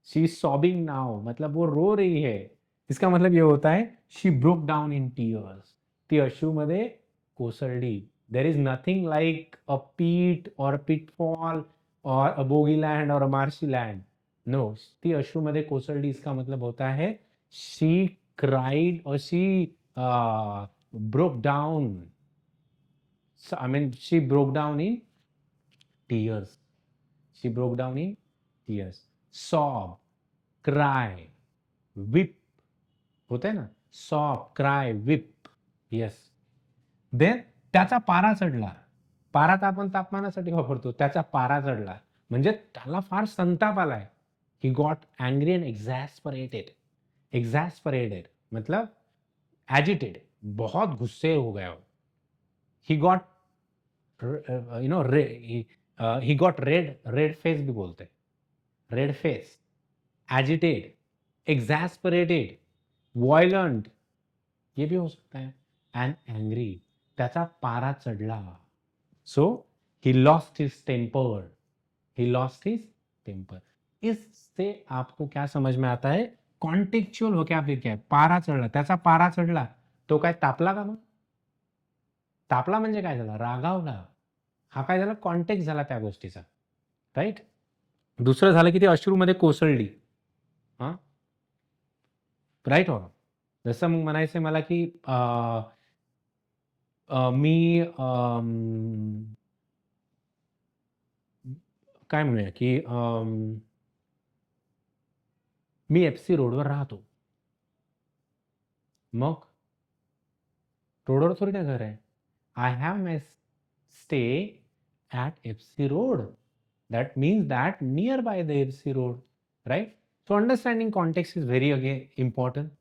she is sobbing now, मतलब वो रो रही है. इसका मतलब ये होता है she broke down in tears. ती अश्रूमध्ये कोसळली. देर इज नथिंग लाइक अ पीट और पिटफॉल और अ बोगी लैंड और अ मार्शी लैंड. नो, ती अश्रूमध्ये कोसळली इसका मतलब होता है शी क्राइड और she broke down. So, I mean, she broke down in tears. She broke down in tears. Sob, cry, whip. होते है ना, sob, cry, whip. Yes. Then त्याचा पारा चढला. पारा तर आपण तापमानासाठी वापरतो, त्याचा पारा चढला म्हणजे त्याला फार संताप आलाय. He got angry and exasperated. Exasperated मतलब एजिटेड, बहुत गुस्से हो गया वो. He got he got red face भी बोलते हैं, red face, agitated, exasperated, violent, ये भी हो सकता है, एंड एंग्री, त्याचा पारा चढला. So he lost his temper. He lost his temper. इससे आपको क्या समझ में आता है? कॉन्टेक्चुअल वोकॅब्युलरी क्या आहे? पारा चढला, त्याचा पारा चढला. तो काय तापला का? मग तापला म्हणजे काय झाला? रागावला. हा काय झाला? कॉन्टेक्स्ट झाला त्या गोष्टीचा, राईट. दुसरं झालं की ती अश्रूमध्ये कोसळली. हा, राईट. हो, जसं मग म्हणायचं मला की मी काय म्हणूया की मी एफसी रोडवर राहतो. मग रोडवर थोडी ना घर आहे. I have my stay at FC road. That means that nearby the FC road, right? So understanding context is very again important.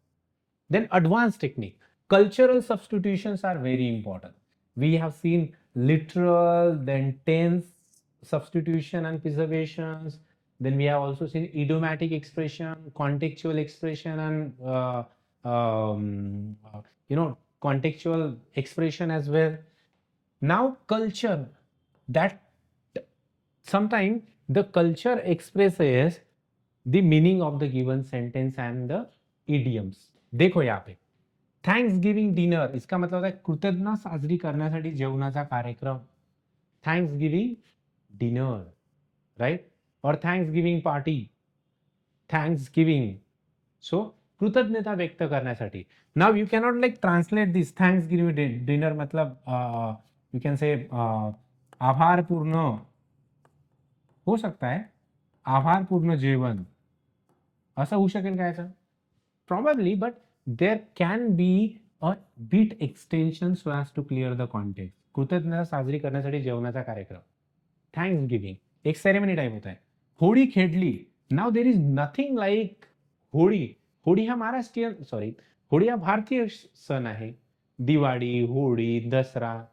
Then advanced technique. Cultural substitutions are very important. We have seen literal, then tense substitution and preservations. Then we have also seen idiomatic expression, contextual expression, and contextual expression as well. Now culture, that sometimes the culture expresses the meaning of the given sentence and the idioms. देखो यहाँ पे thanks giving dinner, इसका मतलब है कृतज्ञता साजरी करण्यासाठी जेवणाचा कार्यक्रम. Thanksgiving dinner, right. और Thanksgiving party, Thanksgiving. So कृतज्ञता व्यक्त करण्यासाठी. Now you cannot like translate this Thanksgiving dinner मतलब यू कैन से आभारपूर्ण हो सकता है, आभारपूर्ण जेवण असं होऊ शकेल का याचं? Probably, but there can be a bit extension so as to clear the context. कृतज्ञता साजरी करण्यासाठी जेवणाचा कार्यक्रम, थँक्स गिव्हिंग, एक सेरेमनी टाइप होत आहे. होळी खेळली. Now there is nothing like Holi. Holi हा महाराष्ट्रीयन, सॉरी, होळी हा भारतीय सण आहे. दिवाळी, होळी, दसरा.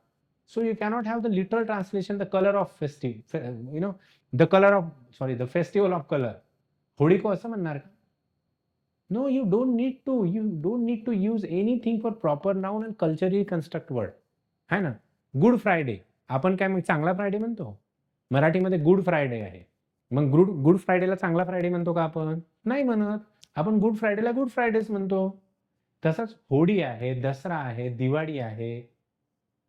So you cannot have the literal translation, the color of the color of, sorry, the festival of color. Holi को असं म्हणणार का? No, you don't need to use anything for proper noun and culturally construct word. है ना? Good Friday, आपण काय मग चांगला Friday म्हणतो? मराठीमध्ये गुड फ्रायडे आहे. मग गुड फ्रायडेला चांगला फ्रायडे म्हणतो का आपण? नाही म्हणत. आपण गुड फ्रायडेला गुड फ्रायडेच म्हणतो. तसंच होळी आहे, दसरा आहे, दिवाळी आहे,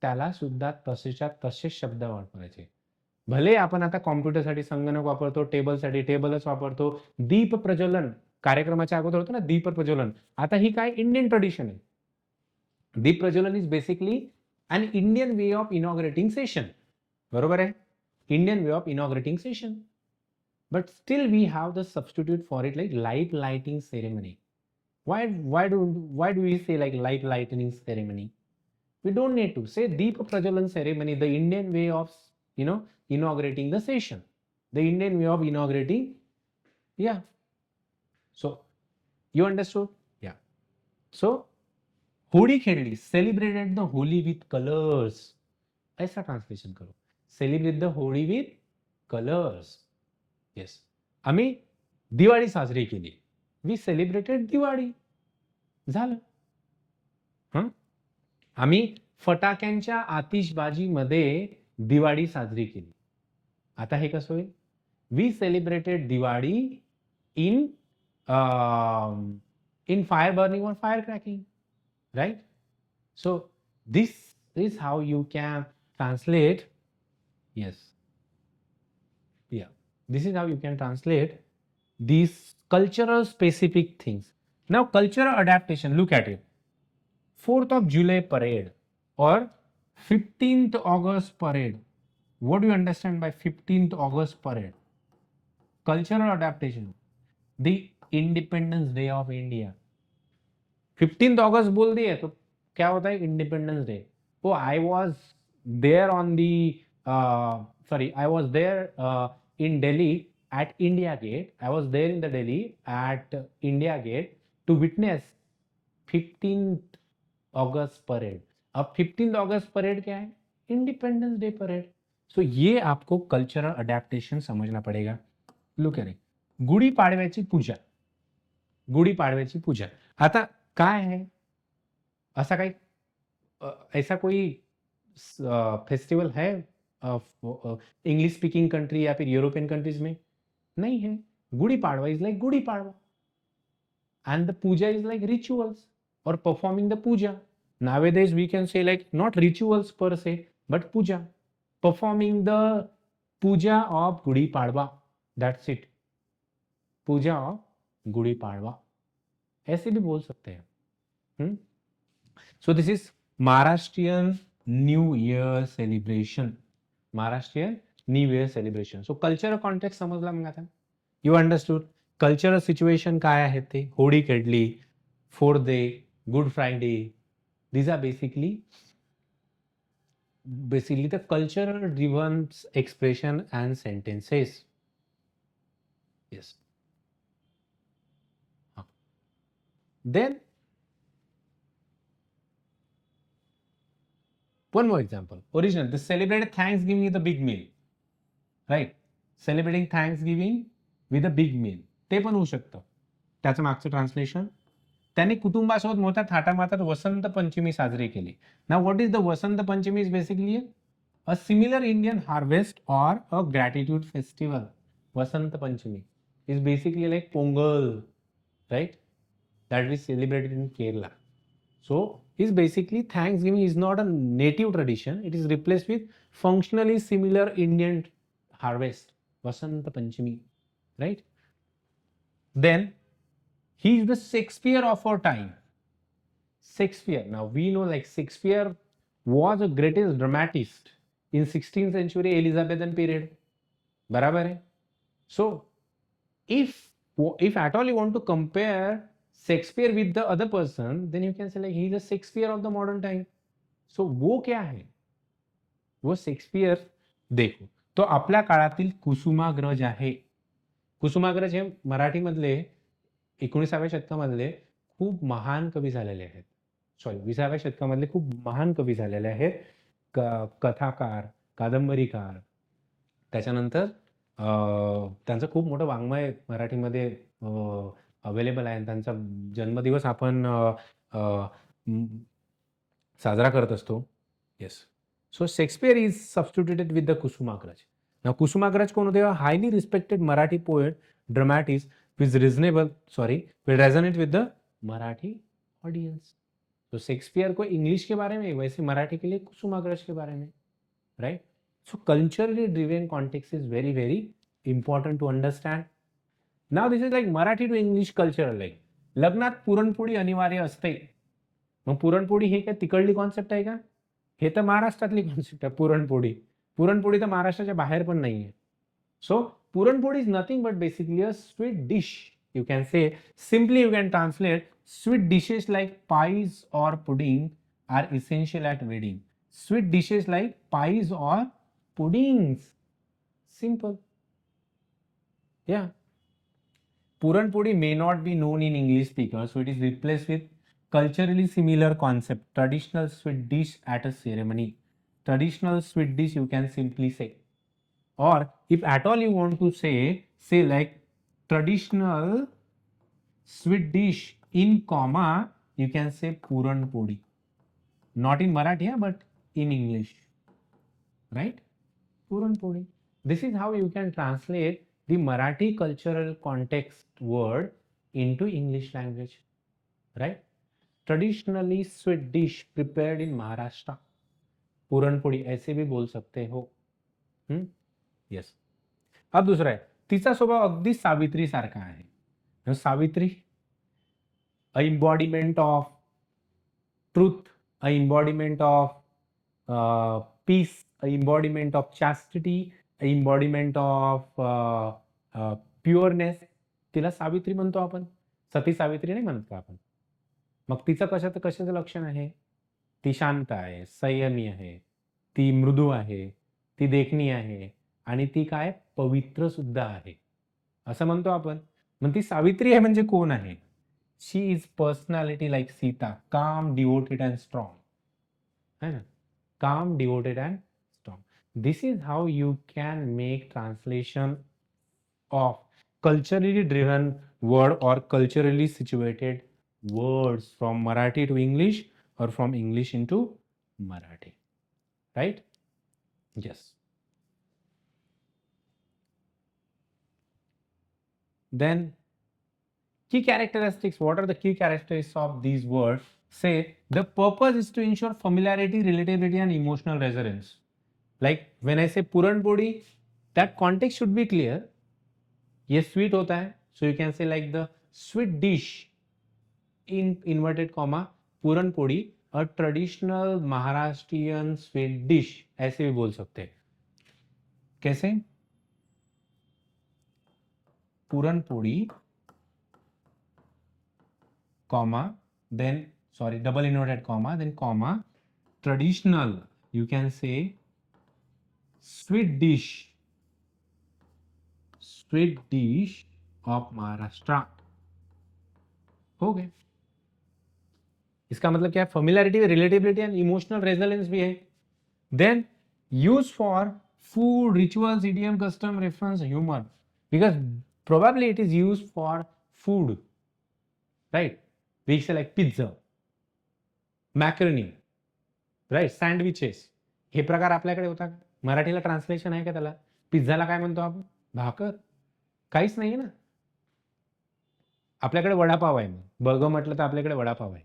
त्याला सुद्धा तसेच्या तसेच शब्द वापरायचे. भले आपण आता कॉम्प्युटरसाठी संगणक वापरतो, टेबलसाठी टेबलच वापरतो. दीप प्रज्वलन कार्यक्रमाच्या अगोदर होतं ना, दीप प्रज्वलन. आता ही काय इंडियन ट्रेडिशन आहे. दीप प्रज्वलन is basically an Indian way of inaugurating session. बरोबर आहे? Indian way of inaugurating session. But still we have the substitute for it like light lighting ceremony. Why do we say like light lightning ceremony? We don't need to say Deep Prajalan ceremony, the Indian way of inaugurating the session, the Indian way of inaugurating. Yeah. So you understood? Yeah. So Holi खेली, celebrated the Holi with colors. ऐसा translation करो. Celebrate the Holi with colours. Yes, आम्ही दिवाळी साजरी केली. We celebrated Diwali. झालं. आम्ही फटाक्यांच्या आतिषबाजीमध्ये दिवाळी साजरी केली. आता हे कसं होईल? We celebrated Diwali in in fire burning or fire cracking, right? So this is how you can translate. Yes, yeah, this is how you can translate these cultural specific things. Now cultural adaptation, look at it. 4th of July parade or 15th August parade. What do you understand by 15th August parade? Cultural adaptation. The independence day of India. 15th अगस्त बोल दिए तो क्या होता है? Independence day. Oh I was there on the sorry, I was there in Delhi at India Gate. I was there in the Delhi at India Gate to witness 15th August parade. अब 15th August parade क्या है? Independence day parade. सो ये आपको cultural adaptation समजना पडेगा. Look at it. गुढीपाडव्याची पूजा. गुढीपाडव्याची पूजा. आता काय आहे? असा काही ऐसा कोई फेस्टिवल है इंग्लिश स्पीकिंग कंट्री या फिर यूरोपियन कंट्रीज में? नहीं है. Gudi Padwa is like Gudi Padwa and the puja is like rituals or performing the puja. Nowadays we can say like not rituals per se but puja, performing the puja of Gudi Padwa. That's it. Puja of Gudi Padwa ऐसे भी बोल सकते हैं. So this is Maharashtrian New Year celebration. Maharashtrian New Year celebration. So cultural context समजला मग आता. You understood. Cultural situation काय आहे ते? होळी खेळली, 4th day, good Friday. These are basically the cultural driven expression and sentences. Yes. Then one more example. Original, they celebrated Thanksgiving with a big meal. Right? Celebrating Thanksgiving with a big meal. ते पण होऊ शकतं. त्याचं मागचं translation. त्यांनी कुटुंबासोबत मोठ्या थाटामाटात वसंत पंचमी साजरी केली. Now what is the Vasant Panchami? Is basically a similar Indian harvest और a gratitude festival. Vasant Panchami is basically like Pongal, right? That we celebrated in Kerala. So is basically Thanksgiving is not a native tradition. It is replaced with functionally similar Indian harvest, Vasanta Panchami, right? Then he is the Shakespeare of our time. Shakespeare. Now we know like Shakespeare was the greatest dramatist in 16th century Elizabethan period. बराबर है. So if at all you want to compare Shakespeare with the other person, then you can say like he is a Shakespeare of the modern time. So वो क्या है? वो Shakespeare. देखो तो आपल्या काळातील कुसुमाग्रज आहे. कुसुमाग्रज हे मराठीमधले 19व्या शतकामधले खूप महान कवी झालेले आहेत. सॉरी 20व्या शतकामधले खूप महान कवी झालेले आहेत. कथाकार, कादंबरीकार. त्याच्यानंतर त्यांचं खूप मोठं वाङ्मय मराठीमध्ये अवेलेबल आहे. त्यांचा जन्मदिवस आपण साजरा करत असतो. Yes. So Shakespeare is substituted with the Kusumagraj. Now Kusumagraj कोण होते? Highly respected Marathi poet, dramatist which will resonate with the Marathi audience. तो शेक्सपियर को इंग्लिश के बारे में, वैसे मराठी के लिए कुसुमाग्रज के बारे में, right? So culturally driven context is very very important to understand. Now this is like Marathi to English culture. Like लग्नात पुरणपोळी अनिवार्य असते. मग पुरणपोळी हे काय तिकडली कॉन्सेप्ट आहे का? हे तर महाराष्ट्रातली कॉन्सेप्ट आहे. पुरणपोळी पुरणपोळी तर महाराष्ट्राच्या बाहेर पण नाही आहे. So puranpoli is nothing but basically a sweet dish. You can say simply you can translate sweet dishes like pies और pudding are essential at wedding. Sweet dishes like pies और puddings. Simple. Yeah. Puranpodi may not be known in English speakers, so it is replaced with culturally similar concept, traditional sweet dish at a ceremony. traditional sweet dish you can simply say, or if at all you want to say like traditional sweet dish in comma, you can say puran podi, not in Marathi but in English, right? Puran podi. This is how you can translate the Marathi cultural context word into English language, right? Traditionally sweet dish prepared in Maharashtra, puran poli ऐसे भी बोल सकते हो. Yes. अब दुसरा आहे, तिचा स्वभाव अगदी सावित्री सारखा आहे. Savitri, a embodiment of truth, a embodiment of peace, a embodiment of chastity, a embodiment of pureness. तिला सावित्री म्हणतो आपण, सती सावित्री नाही म्हणत का आपण. मग तिचं कशाचं लक्षण आहे? ती शांत आहे, संयमी आहे, ती मृदू आहे, ती देखणी आहे आणि ती काय पवित्र सुद्धा आहे असं म्हणतो आपण. मग ती सावित्री आहे म्हणजे कोण आहे? She is personality like Sita, काम, डिवोटेड अँड स्ट्रॉंग, है ना. काम, devoted and strong. This is how you can make translation of culturally driven word or culturally situated words from Marathi to English or from English into Marathi, right? Yes. Then key characteristics. What are the key characteristics of these words? Say the purpose is to ensure familiarity, relatability and emotional resonance. Like when I say puran podi, that context should be clear. ये sweet होता है, so you can say like the sweet dish in inverted comma Puran Podi, a traditional Maharashtrian sweet dish, ऐसे भी बोल सकते हैं. कैसे? Puran Podi comma then sorry double inverted comma then comma traditional, you can say sweet dish of Maharashtra. हो गए. इसका मतलब क्या है? Familiarity, relatability and emotional resonance भी है. Then use for food, rituals, idiom, custom, reference, humour, because probably it is use for food, right? We say like pizza, macaroni, right, sandwiches, हे प्रकार आपल्याकडे होता का? मराठीला ट्रान्सलेशन आहे का त्याला? पिझ्झाला काय म्हणतो आपण? भाकर. काहीच नाहीये ना. आपल्याकडे वडापाव आहे, बर्गर म्हटलं तर आपल्याकडे वडापाव आहे,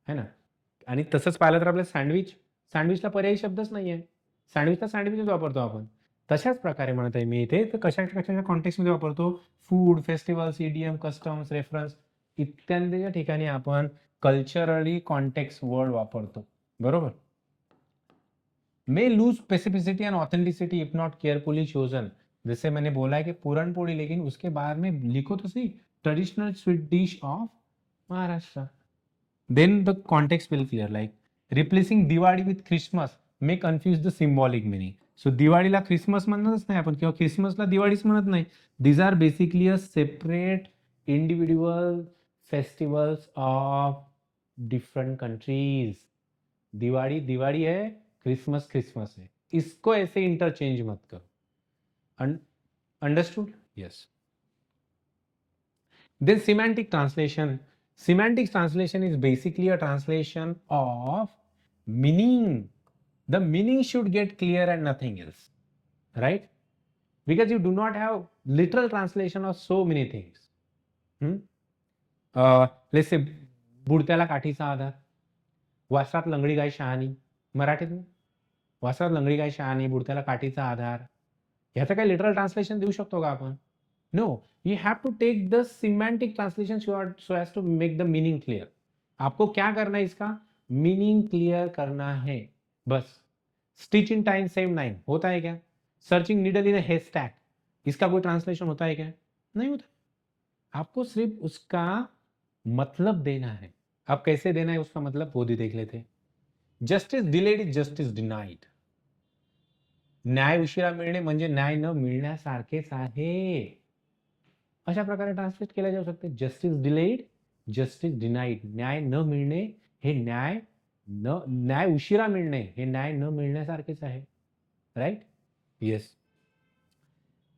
है ना. आणि तसंच पाहिलं तर आपलं सँडविचला पर्यायी शब्दच नाही आहे. सँडविचला सँडविचच वापरतो आपण. तशाच प्रकारे म्हणत आहे मी इथे, तर कशाच्या कॉन्टेक्स्टमध्ये वापरतो? Food, festivals, idiom, customs, reference इत्यादीच्या ठिकाणी आपण कल्चरली कॉन्टेक्स्ट वर्ड वापरतो, बरोबर. May lose specificity and authenticity if not carefully chosen. जैसे मैंने बोला है कि पूरन पोड़ी, लेकिन उसके बाद में लिखो तो सही traditional sweet dish of Maharashtra. Then the context will clear. Like replacing Diwali with Christmas may confuse the symbolic meaning. So दिवाळीला क्रिसमस म्हणतच नाही आपण, किंवा क्रिसमसला दिवाळीच म्हणत नाही. These are basically a separate individual festivals of different countries. Diwali Diwali है, क्रिसमस क्रिसमस है. इसको ऐसे इंटरचेंज मत करो. Understood? Yes. Then semantic translation. Semantic translation is basically a translation of meaning. The meaning should get clear and nothing else, right? Because you do not have literal translation of so many things. Let's say बुडत्याला काठीचा आधार, वासरात लंगडी गाय शहाणी. मराठीत वासरात लंगडी गाय शहाणी, बुडत्याला काठीचा आधार. ह्याचं काही literal translation देऊ शकतो का आपण? No. You have to take the semantic translation so as to make the meaning clear. आपको क्या करना है? इसका मीनिंग क्लियर करना है बस. स्टिच इन टाइम सेम 9 होता है क्या? Searching needle in hay stack, इसका कोई ट्रांसलेशन होता है क्या? नहीं होता. आपको सिर्फ उसका मतलब देना है. अब कैसे देना है उसका मतलब वो भी देख लेते. Justice delayed is justice denied. न्याय उशिरा मिळणे म्हणजे न्याय न मिळण्यासारखेच आहे, अशा प्रकारे ट्रान्सलेट केल्या जाऊ शकते. Justice delayed, justice denied. न्याय न मिळणे हे न्याय न्याय उशिरा मिळणे हे न्याय न मिळण्यासारखेच आहे. राईट? येस.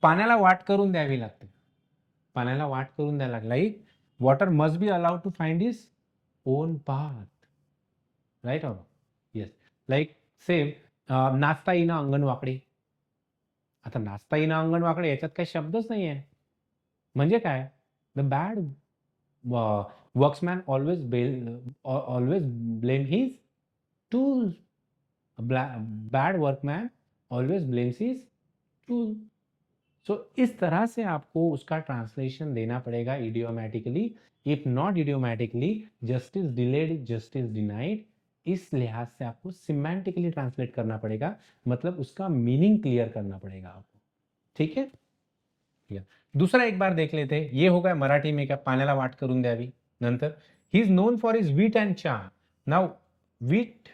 पाण्याला वाट करून द्यावी लागते. पाण्याला वाट करून द्यायला लागते. Like water must be allowed to find his own path. Right or yes. Like same नाचता येईना अंगण वाकडे. आता नाचता येईना अंगण वाकडे याच्यात काही शब्दच नाही आहे. म्हणजे काय? The bad workman always blame his tools. Bad workman always blames his tool. So इस तरह से आपको उसका ट्रांसलेशन देना पड़ेगा idiomatically. If not idiomatically, justice delayed justice denied. इस लिहाज से आपको सिमेंटिकली ट्रांसलेट करना पड़ेगा, मतलब उसका मीनिंग क्लियर करना पड़ेगा आपको. ठीक है? दूसरा एक बार देख लेते. ये हो गया मराठी में क्या पाण्याला वाट करून द्यावी. नंतर he is known for his wheat and charm. Now wheat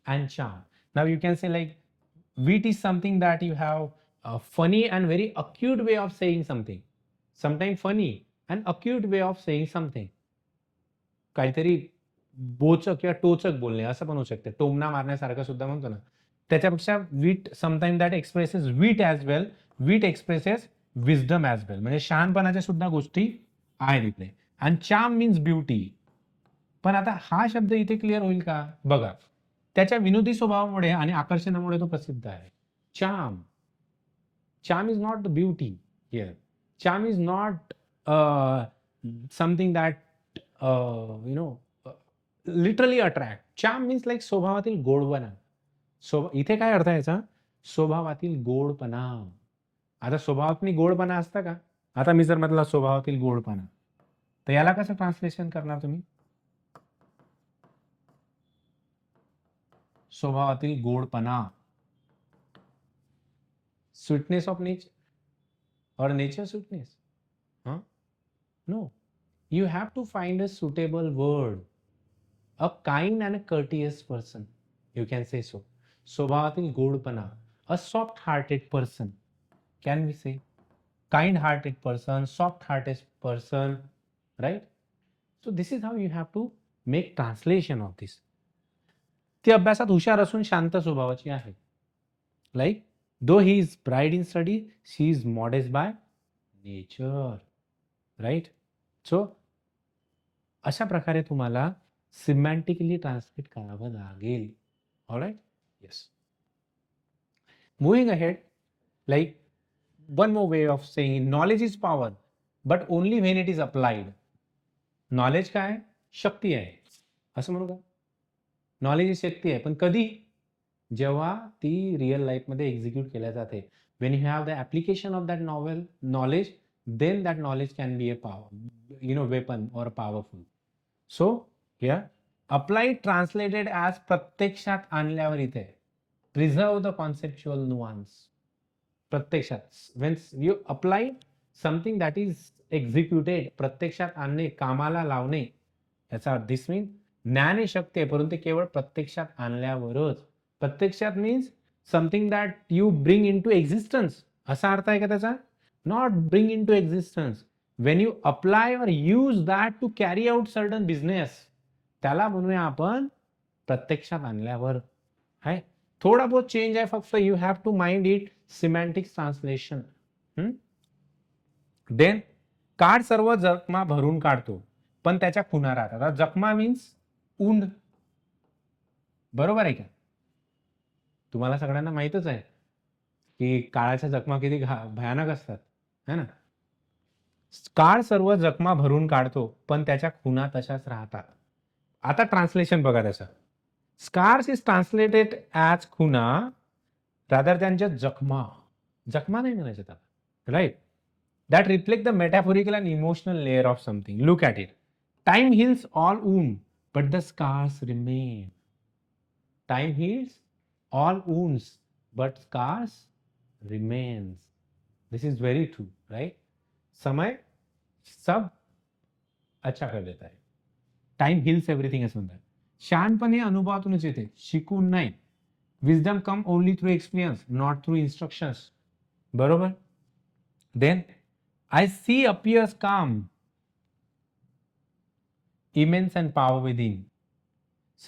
and charm. Now you can say like wit is something that you have a funny and very acute way of saying something. Sometimes funny and acute way of saying something. काहीतरी बोचक किंवा टोचक बोलणे असं पण होऊ शकते. टोमणा मारण्यासारखं सुद्धा म्हणतो ना. त्याच्यापेक्षा wheat sometime that expresses wheat as well. Wheat expresses wisdom as well. म्हणजे शहाणपणाच्या सुद्धा गोष्टी आहेत इकडे. आणि चार्म मीन्स ब्युटी. पण आता हा शब्द इथे क्लिअर होईल का? बघा. त्याच्या विनोदी स्वभावामुळे आणि आकर्षणामुळे तो प्रसिद्ध आहे. Charm. Charm is not the beauty here. Charm is not something that literally attract. Charm means like स्वभावातील गोडपणा. इथे काय अर्थ आहे याचा? स्वभावातील गोडपणा. आता स्वभावातील गोडपणा असता का? आता मी जर म्हटलं स्वभावातील गोडपणा, तर याला कसं ट्रान्सलेशन करणार तुम्ही? स्वभावातील गोडपणा. स्वीटनेस ऑफ नेचर और nature sweetness. No, you have to find a suitable word. A kind and a courteous person, you can say so. स्वभावातील गोडपणा. A soft hearted person, can we say? Kind hearted person, soft hearted person, right? So this is how you have to make translation of this. ती अभ्यासात हुशार असून शांत स्वभावाची आहे. Like though he is bright in study, she is modest by nature. Right? So अशा प्रकारे तुम्हाला सिमॅन्टिकली ट्रान्सलेट करावं लागेल. Alright? Yes. Moving ahead, like one more way of saying knowledge is power but only when it is applied. Knowledge काय? शक्ती आहे असं म्हणू का? नॉलेज ही शक्ती आहे, पण कधी? जेव्हा ती रिअल लाईफमध्ये एक्झिक्यूट केल्या जाते. When you have the application of that knowledge, then that knowledge can be a power, weapon और powerful. So here applied translated as प्रत्यक्षात आणल्यावर इथे प्रिझर्व द कॉन्सेप्च्युअल नुआन्स. प्रत्यक्षात when you apply something that is executed, प्रत्यक्षात आणणे, कामाला लावणे, याचा दिस मीन ज्ञान हे शक्य आहे, परंतु केवळ प्रत्यक्षात आणल्यावरच. प्रत्यक्षात means something that you bring into existence, असा अर्थ आहे का त्याचा? Not bring into existence. When you apply और use that to carry out certain business, त्याला म्हणूया आपण प्रत्यक्षात आणल्यावर. आहे थोडा बहुत चेंज आहे फक्त. You have to mind it semantics translation. Then काळ सर्व जखमा भरून काढतो पण त्याच्या खुणा राहतात. आता जखमा मीन्स उंड. बरोबर आहे का? तुम्हाला सगळ्यांना माहितच आहे की काळाच्या जखमा किती भयानक असतात, है ना? काळ सर्व जखमा भरून काढतो पण त्याच्या खुणा तशाच राहतात. आता ट्रान्सलेशन बघा त्याचं. स्कार्स इज ट्रान्सलेटेड ॲज खुणा रादर दॅन जस्ट जखमा. जखमा नाही म्हणायचं त्याला. Right? That reflect the metaphorical and emotional layer of something. Look at it. Time heals all wounds, but the scars remain. Time heals all wounds, but scars remains. This is very true, right? समय सब अच्छा कर देता है. Time heals everything असं म्हणतात. शहाणपण हे अनुभवातूनच येते, शिकून नाही. Wisdom come only through experience, not through instructions. बरोबर? देन आय सी अपियर्स काम, immense and power within.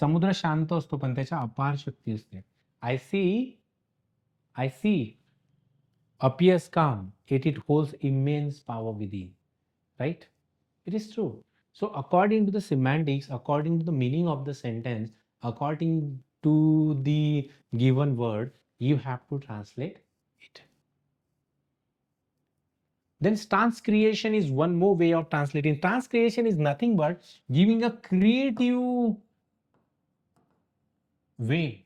समुद्र शांत असतो पण त्याच्या अपार शक्ती असते. आय सी appears calm, yet it holds immense power within, right? It is true. So according to the semantics, according to the meaning of the sentence, according to the given word, you have to translate it. Then transcreation is one more way of translating. Transcreation is nothing but giving a creative way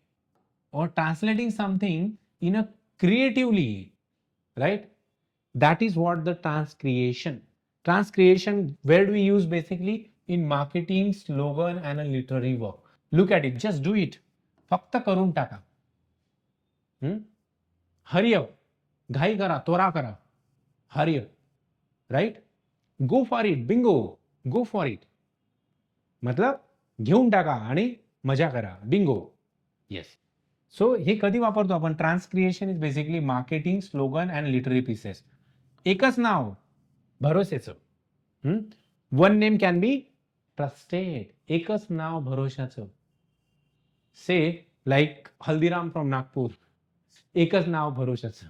or translating something in a creatively, right? That is what the transcreation. Transcreation, where do we use basically? In marketing, slogan and a literary work. Look at it, just do it. फक्त करून टाका. Hurry up. घाई करा, त्वरा करा. Hurry up. Right? Go for it. Bingo. Go for it. मतलब घेऊन टाका आणि मजा करा. Bingo. Yes. So हे कधी वापरतो आपण? Transcreation is basically marketing, slogan and literary pieces. एकच नाव भरोसेचं. One name can be trusted. एकच नाव भरोशाचं. Say like Haldiram from Nagpur. एकच नाव भरोशाचं.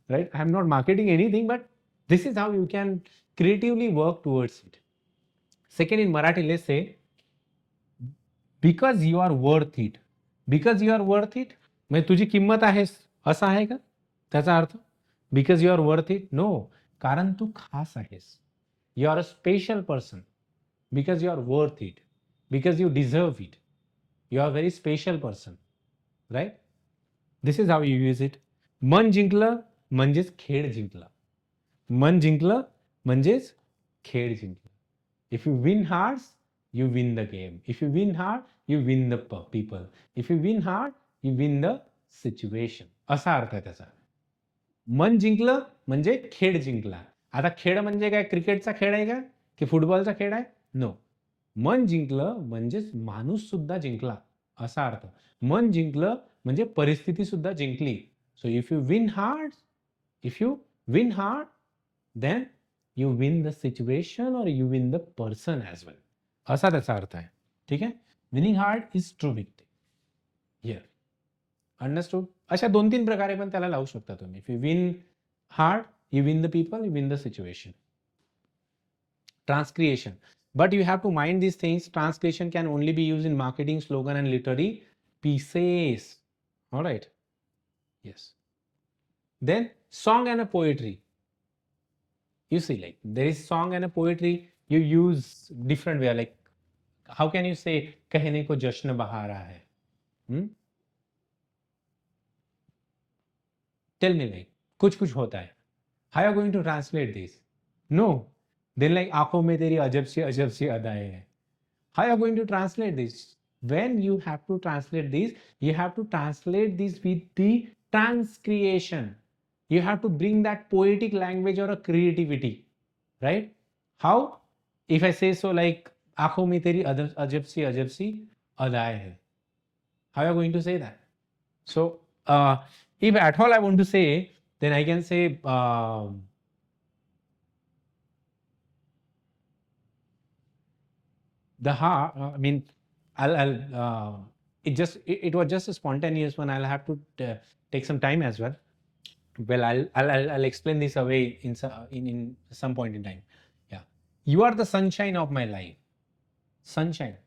Right? I am not marketing anything, but this is how you can creatively work towards it. Second, in Marathi let's say because you are worth it. Because you are worth it म्हणजे तुझी किंमत आहेस असं आहे का त्याचा अर्थ? Because you are worth it? No. कारण तू खास आहेस. You are a special person. Because you are worth it. Because you deserve it. You are very special person. Right? This is how you use it. मन जिंकलं म्हणजेच खेळ जिंकला. मन जिंकलं म्हणजेच खेळ जिंकला. If you win hearts, you win the game. If you win hard, you win the people. If you win hard, you win the situation. असा अर्थ आहे त्याचा. मन जिंकलं म्हणजे खेळ जिंकला. आता खेळ म्हणजे काय? क्रिकेटचा खेळ आहे का की फुटबॉलचा खेळ आहे? नो. मन जिंकलं म्हणजेच माणूस सुद्धा जिंकला असा अर्थ. मन जिंकलं म्हणजे परिस्थिती सुद्धा जिंकली. So if you win hard, then you win the situation और you win the person as well. असा त्याचा अर्थ आहे. ठीक आहे? Winning hard is true victory. Here understood? अशा 2-3 प्रकारे पण त्याला लावू शकता तुम्ही. If you win hard, you win the people, you win the situation. Transcreation. But you have to mind these things. Translation can only be used in marketing, slogan and literary pieces. All right? Yes. Then song and a poetry. You see, like there is song and a poetry. You use different way. Like how can you say कहने को जश्न बहारा है? Tell me, like कुछ होता है. How are you going to translate this? No. Then like आंखों में तेरी अजब सी अदाएं हैं. How are you going to translate this? When you have to translate this, you have to translate this with the transcreation. You have to bring that poetic language or a creativity, right? How? If I say so, like आंखों में तेरी अजब सी अदाएं हैं. How are you going to say that? So if at all I want to say, then I can say the heart. I mean, it was just a spontaneous one. I'll have to take some time as well. Well, I'll explain this away in some point in time. Yeah, you are the sunshine of my life. Sunshine.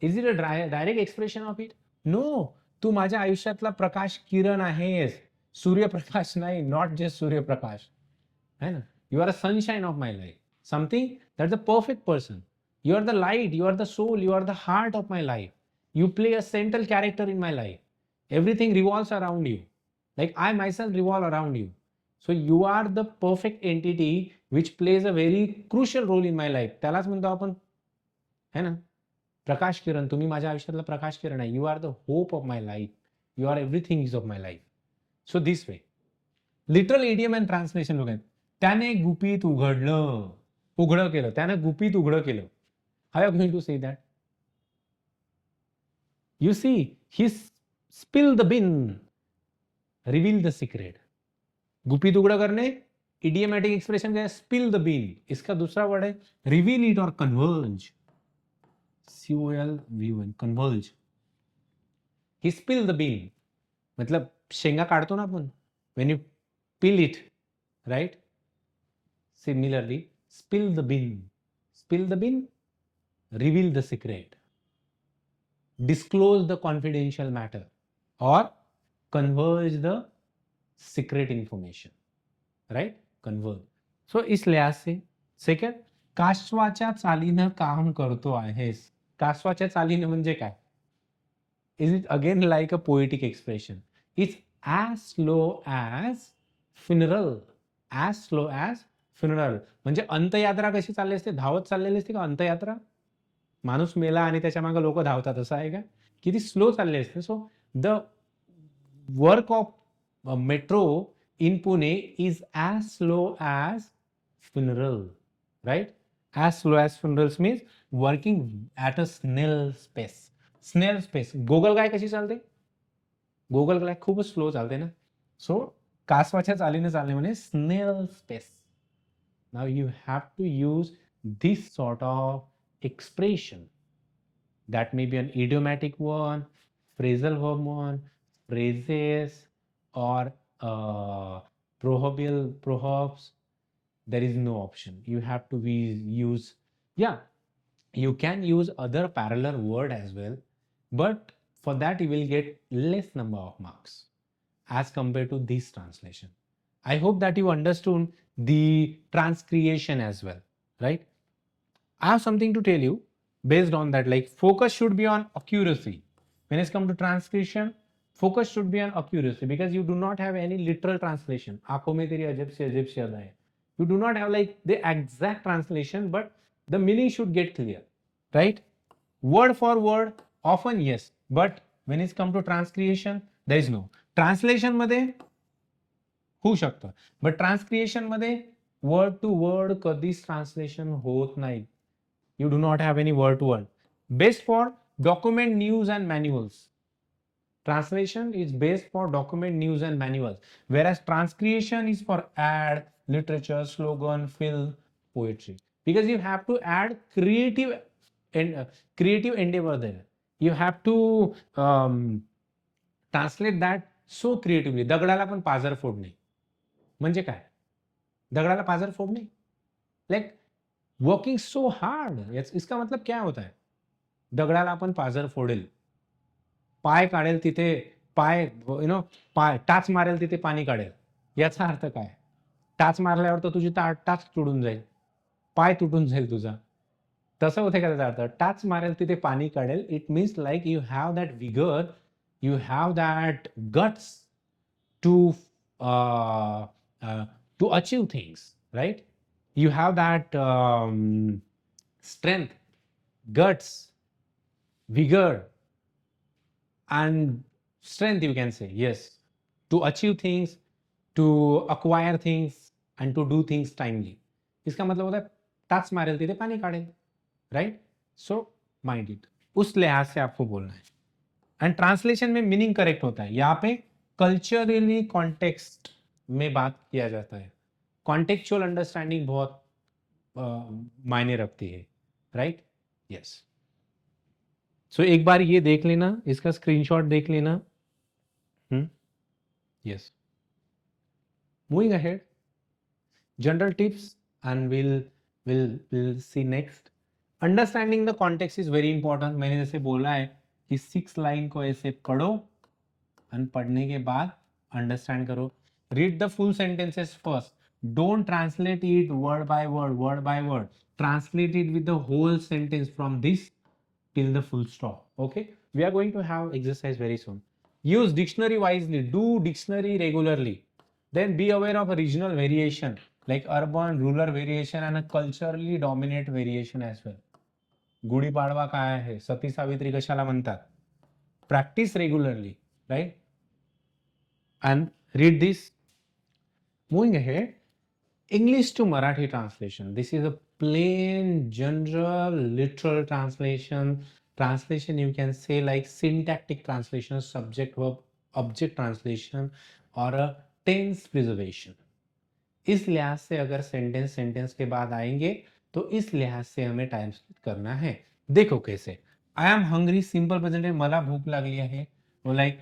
Is it a direct expression of it? No. तू माझ्या आयुष्यातला प्रकाश किरण आहेस. सूर्यप्रकाश नाही. Not just Suryaprakash. है ना? You are a sunshine of my life. Something that's a perfect person. You are the light, you are the soul, you are the heart of my life. You play a central character in my life. Everything revolves around you. Like I myself revolve around you. So you are the perfect entity which plays a very crucial role in my life. त्यालाच म्हणतो आपण, है ना? प्रकाश किरण. तुम्ही माझ्या आयुष्यातला प्रकाश किरण आहे. You are the hope of my life. You are everything is of my life. So this way. Literal idiom and translation look at. त्याने गुपित उघडलं. उघडं केलं. त्याने गुपित उघडं केलं. How are you going to say that? You see, he spilled the bin, revealed the secret. गुपित उघडं करणे, idiomatic expression क्या है? Spill the bean. इसका दूसरा वर्ड है reveal it or converge. COLV1 converge. He spill the bean, मतलब शेंगा काढतो ना आपण, when you peel it, right? Similarly, spill the bean. Spill the bean, reveal the secret, disclose the confidential matter, or converge the secret information, right? Converge. So इस लिहाज से second, कासवाच्या चालीनं काम करतो आहेस. कासवाच्या चालीनं म्हणजे काय? Is it again like a poetic expression? It's as slow as funeral. As slow as funeral. म्हणजे अंत्ययात्रा कशी चालली असते? धावत चाललेली असते का अंत्ययात्रा? माणूस मेला आणि त्याच्या मागे लोक धावतात, असं आहे का? किती स्लो चालले असते. So the work of metro in Pune is as slow as funeral, right? As slow as funerals means working at a snail pace. Snail pace. गोगल गाय कशी चालते? गोगल गाय खूपच स्लो चालते ना. सो कासवाच्या चालीने चालणे म्हणजे snail pace. Now you have to use this sort of expression. That may be an idiomatic one, phrasal verb one, phrases, or proverbial proverbs. There is no option. You have to use, yeah, you can use other parallel word as well, but for that you will get less number of marks as compared to this translation. I hope that you understood the transcreation as well, right? I have something to tell you based on that, like focus should be on accuracy. When it's come to transcription, focus should be on accuracy because you do not have any literal translation. आंखों में तेरी अजब सी अदा है. You do not have like the exact translation, but the meaning should get clear, right? Word for word, often yes, but when it's come to transcreation, there is no. Translation मध्ये होऊ शकतं, but transcreation मध्ये word to word कधीच translation होत नाही. You do not have any word to word. Best for document news and manuals. Translation is best for document news and manuals, whereas transcreation is for ad, literature, slogan, film, poetry. Because you have to add creative and creative endeavor there. You have to translate that so creatively. दगडाला पण पाझर फोडणे म्हणजे काय? दगडाला पाझर फोडणे, like working so hard. इसका मतलब क्या होता है? दगडाला आपण पाझर फोडेल, पाय काढेल तिथे, पाय पाय टाच मारेल तिथे पाणी काढेल. याचा अर्थ काय? टाच मारल्यावर तर तुझी टाच तुडून जाईल, पाय तुटून जाईल तुझा. तसं होते का त्याचा अर्थ? टाच मारेल तिथे पाणी काढेल. It means like you have that vigour, you have that guts to to achieve things, right? You have that strength, guts, vigor, and strength, you can say, yes, to achieve things, to acquire things, and to do things timely. इसका मतलब होता है टाच मारेल तिथे पानी काढेल, right? So mind it, उस लिहाज से आपको बोलना है. एंड ट्रांसलेशन में मीनिंग करेक्ट होता है. यहाँ पे कल्चरली कॉन्टेक्स्ट में बात किया जाता है. कॉन्टेक्चुअल अंडरस्टैंडिंग बहुत मायने रखती है, राइट? यस. सो एक बार ये देख लेना, इसका स्क्रीनशॉट देख लेना. Yes. Moving ahead, general tips and will see next. Understanding the context is very important. मैंने जैसे बोला है कि 6 लाइन को ऐसे पढ़ो और पढ़ने के बाद अंडरस्टैंड करो. Read the full sentences first. Don't translate it word by word. Translate it with the whole sentence from this till the full stop. Okay, we are going to have exercise very soon. Use dictionary wisely. Do dictionary regularly. Then be aware of a regional variation like urban, rural variation and a culturally dominant variation as well. Gudi Padwa काय आहे, सती सावित्री कशाला म्हणतात? Practice regularly, right? And read this. Moving ahead, English to Marathi translation. This is a plain, general, literal translation. Translation you can say like syntactic translation, subject verb object translation, or a tense preservation. इस लिहाज से अगर sentence के बाद आएंगे तो इस लिहाज से हमें टाइम करना है. देखो कैसे, I am hungry simple present tense, मला भूक लागली आहे. Like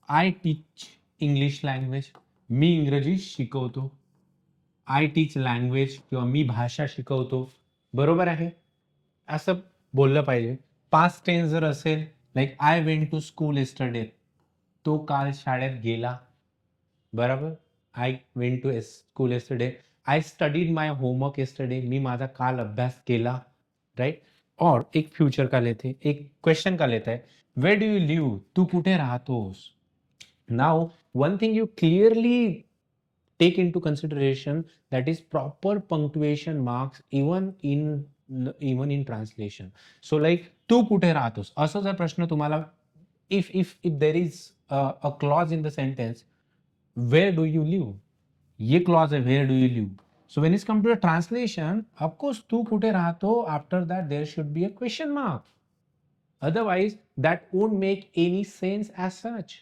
I teach English language, मी इंग्रजी शिकवतो. आय टीच लँग्वेज किंवा मी भाषा शिकवतो. बरोबर आहे, असं बोललं पाहिजे. पास्ट टेन्स जर असेल, like I went to school yesterday, तो काल शाळेत गेला. बरोबर, I went to school yesterday. I studied my homework yesterday, मी माझा काल अभ्यास केला. राइट. और एक फ्यूचर का लेते, एक क्वेश्चन का लेता है, वेर डू यू लिव, तू कुठे राहतोस. Now one thing you clearly take into consideration, that is proper punctuation marks even in translation. So like तू कुठे राहतोस असं जर प्रश्न तुम्हाला, if there is a clause in the sentence, where do you live, ये clause है where do you live. So when it's come to a translation, of course तू कुठे राहतो, after that there should be a question mark, otherwise that won't make any sense as such.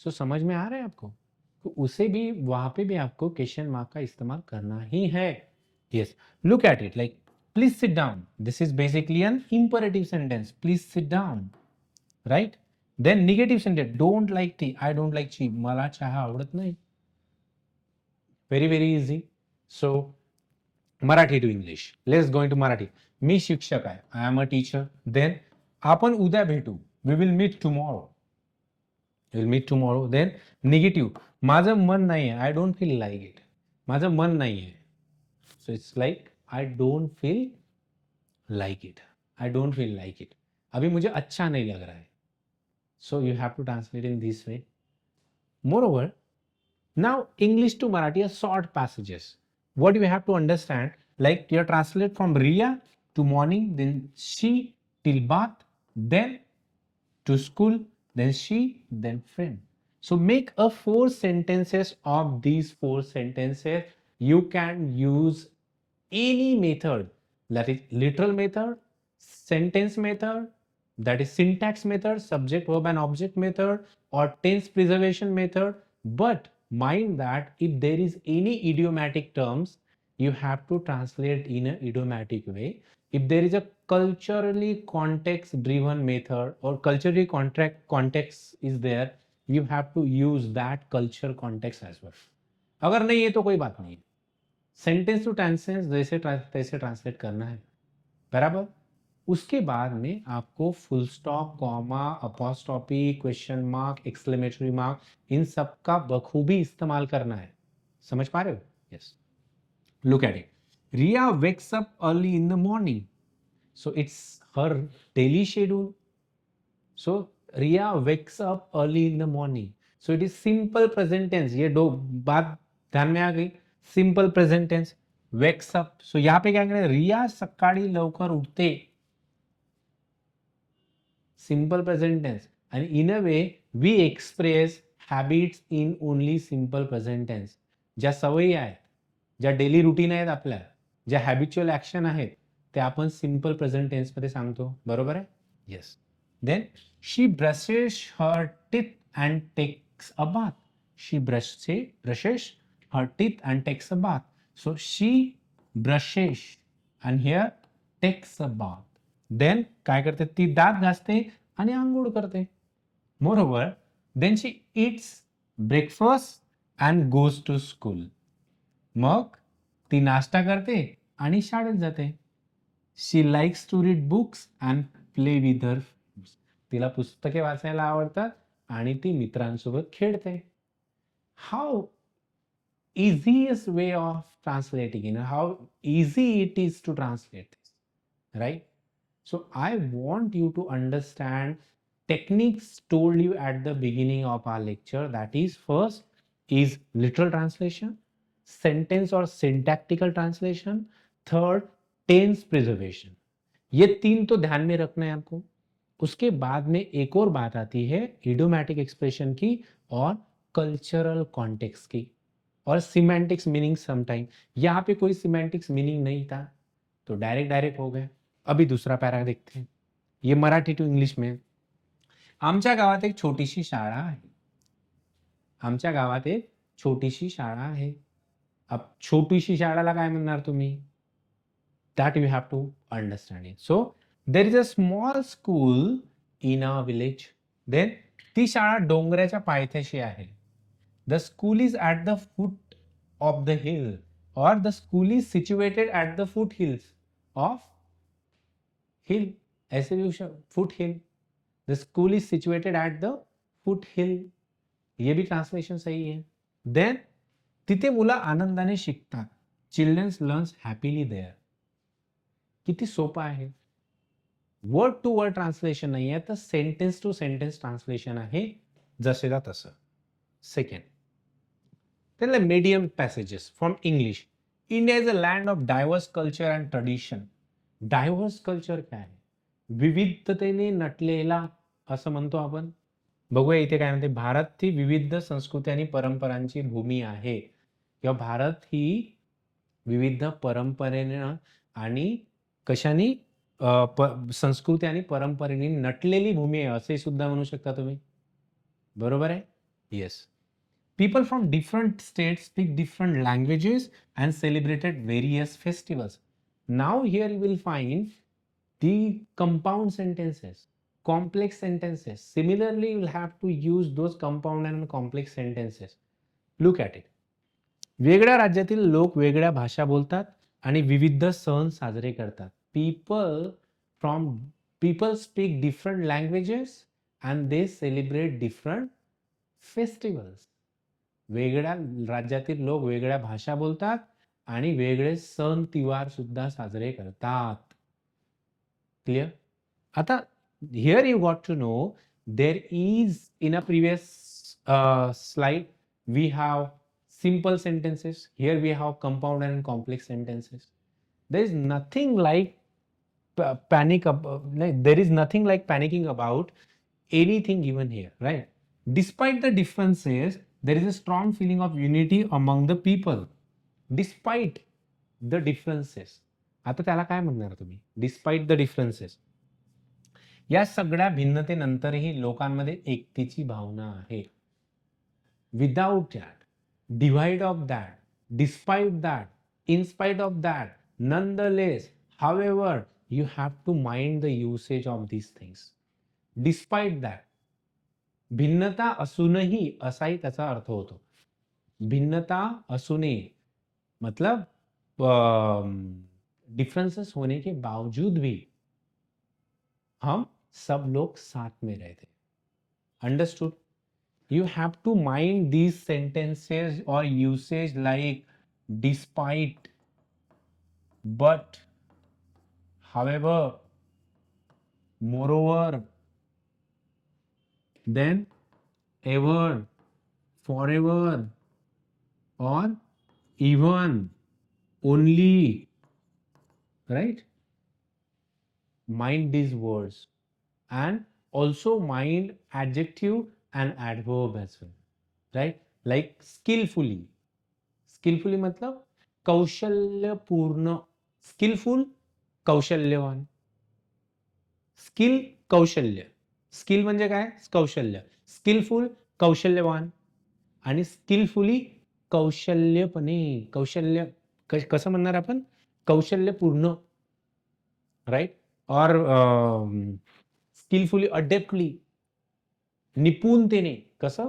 So समझ में आ रहा है आपको, तो उसे भी वहां पे भी आपको क्वेश्चन मार्क का इस्तेमाल करना ही है. Yes, look at it, like please sit down, this is basically an imperative sentence, please sit down. Right. Then negative sentence, don't like tea, I don't like tea, मला चहा आवडत नाही. Very very easy. So Marathi to English, let's going to Marathi. मी शिक्षक आहे, I am a teacher. Then आपण उद्या भेटू, we will meet tomorrow, will meet tomorrow. Then negative, माझं मन नाही आहे, I don't feel like it, माझं मन नाही आहे. So it's like I don't feel like it, I don't feel like it, अभी मुझे अच्छा नहीं लग रहा है. So you have to translate in this way. Moreover, now English to Marathi are short passages. What you have to understand, like you translate from Riya to morning, then she till bath, then to school, then she, then friend. So make a 4 sentences. Of these 4 sentences, you can use any method, that is literal method, sentence method, that is syntax method, subject verb and object method, or tense preservation method. But mind that if there is any idiomatic terms, you have to translate in an idiomatic way. If there is a culturally context driven method or culturally context is there, you have to use that culture context as well. अगर नहीं है तो कोई बात नहीं, sentence to टेंसेंस जैसे तैसे translate करना है. बराबर. उसके बाद में आपको full stop, comma, apostrophe, question mark, exclamatory mark, इन सब का बखूबी इस्तेमाल करना है. समझ पा रहे हो? Yes. Look at it. Riya wakes up early in the morning, so it's her daily schedule. So Riya wakes up early in the morning, so it is simple present tense. ये दो बात ध्यान में आ गई. Simple present tense, wakes up. So यहां पे क्या करें, रिया सकाळी लवकर उठते, सिंपल प्रेझेंट टेन्स. आणि in a way we express habits in only simple present tense. ज्या सवयी आहेत, ज्या डेली रुटीन आहेत आपल्या, ज्या हॅबिच्युअल ऍक्शन आहेत, ते आपण सिंपल प्रेझेंट टेन्स मध्ये सांगतो. बरोबर आहे? Yes. Then she brushes her teeth and takes a bath. She brushes her teeth and takes a bath. So she brushes and her takes a bath. Then काय करते, ती दात घासते आणि आंघोळ करते. Moreover, then she eats breakfast and goes to school. मग ती नाश्ता करते आणि शाळेत जाते. She likes to read books and play with her friends. तिला पुस्तके वाचायला आवडतात आणि ती मित्रांसोबत खेळते. हाऊ easiest way of translating, how easy it is to translate this, right? So I want you to understand techniques told you at the beginning of our lecture, that is, first is literal translation, sentence or syntactical translation, third tense preservation. ये 3 तो ध्यान में रखना है आपको. उसके बाद में एक और बात आती है इडियोमैटिक एक्सप्रेशन की और कल्चरल कॉन्टेक्स्ट की और सिमेंटिक्स मीनिंग. समटाइम यहाँ पे कोई सिमेंटिक्स मीनिंग नहीं था तो डायरेक्ट हो गए. अभी दूसरा पैरा देखते हैं, ये मराठी टू इंग्लिश में. आमच्या गावात एक छोटीशी शाळा आहे. आमच्या गावात एक छोटीशी शाळा आहे. अब छोटीशी शाळाला काय म्हणणार तुम्ही, that you have to understand it. So there is a small school in a village. Then ती शाळा डोंगराच्या पायथ्याशी आहे. The school is at the foot of the hill, or the school is situated at the foothills of hill. ऐसे भी foot hill. The school is situated at the foot hill. ये भी translation सही है. देन तिथे मुलं आनंदाने शिकतात. Childrens learns happily there. किती सोपं आहे. वर्ड टू वर्ड ट्रान्सलेशन नाही आहे, तर सेंटेन्स टू सेंटेन्स ट्रान्सलेशन आहे, जसेला तसं. सेकंड, त्याला medium passages from English. India is a land of diverse culture and tradition. Diverse culture काय आहे? विविधतेने नटलेला असं म्हणतो आपण. बघूया इथे काय म्हणते. भारत ही विविध संस्कृती आणि परंपरांची भूमी आहे, किंवा भारत ही विविध परंपरेनं आणि कशाने संस्कृती आणि परंपरेने नटलेली भूमी आहे, असे सुद्धा म्हणू शकता तुम्ही. बरोबर आहे. Yes. People from different states speak different languages and celebrated various festivals. Now here you will find the compound sentences, complex sentences. Similarly, you will have to use those compound and complex sentences. Look at it. वेगळ्या राज्यातील लोक वेगळ्या भाषा बोलतात आणि विविध सण साजरे करतात. People speak different languages and they celebrate different festivals. वेगळ्या राज्यातील लोक वेगळ्या भाषा बोलतात आणि वेगळे सण तिवार सुद्धा साजरे करतात. क्लिअर. आता here you got to know there is in a previous slide we have simple sentences. Here we have compound and complex sentences. There is nothing like there is nothing like panicking about anything given here, right? Despite the differences, there is a strong feeling of unity among the people. Despite the differences. आता त्याला काय म्हणणार तुम्ही? Despite the differences. या सगळ्या भिन्नतेनंतरही लोकांमध्ये एकतेची भावना आहे. Without that, divide of that, despite that, in spite of that, nonetheless, however, you have to mind the usage of these things. Despite that, भिन्नता असूनही असाही त्याचा अर्थ होतो. भिन्नता असूनही मतलब डिफरेंसेस होने के बावजूद भी हम सब लोग साथ में रहते. Understood. You have to mind these sentences or usage like despite, but, however, moreover, then, ever, forever, or even, only, right? Mind these words and also mind adjective and adverb as well, right? Like skillfully. Skillfully मतलब कौशल्यपूर्ण. Skillful कौशल्यवान. Skill कौशल्य. Skill म्हणजे काय? कौशल्य. Skilful कौशल्यवान आणि skilfully कौशल्यपणे. कौशल्य कसं म्हणणार आपण? कौशल्यपूर्ण, राईट? और स्किलफुली अडेप्टली, निपुणतेने. कसं?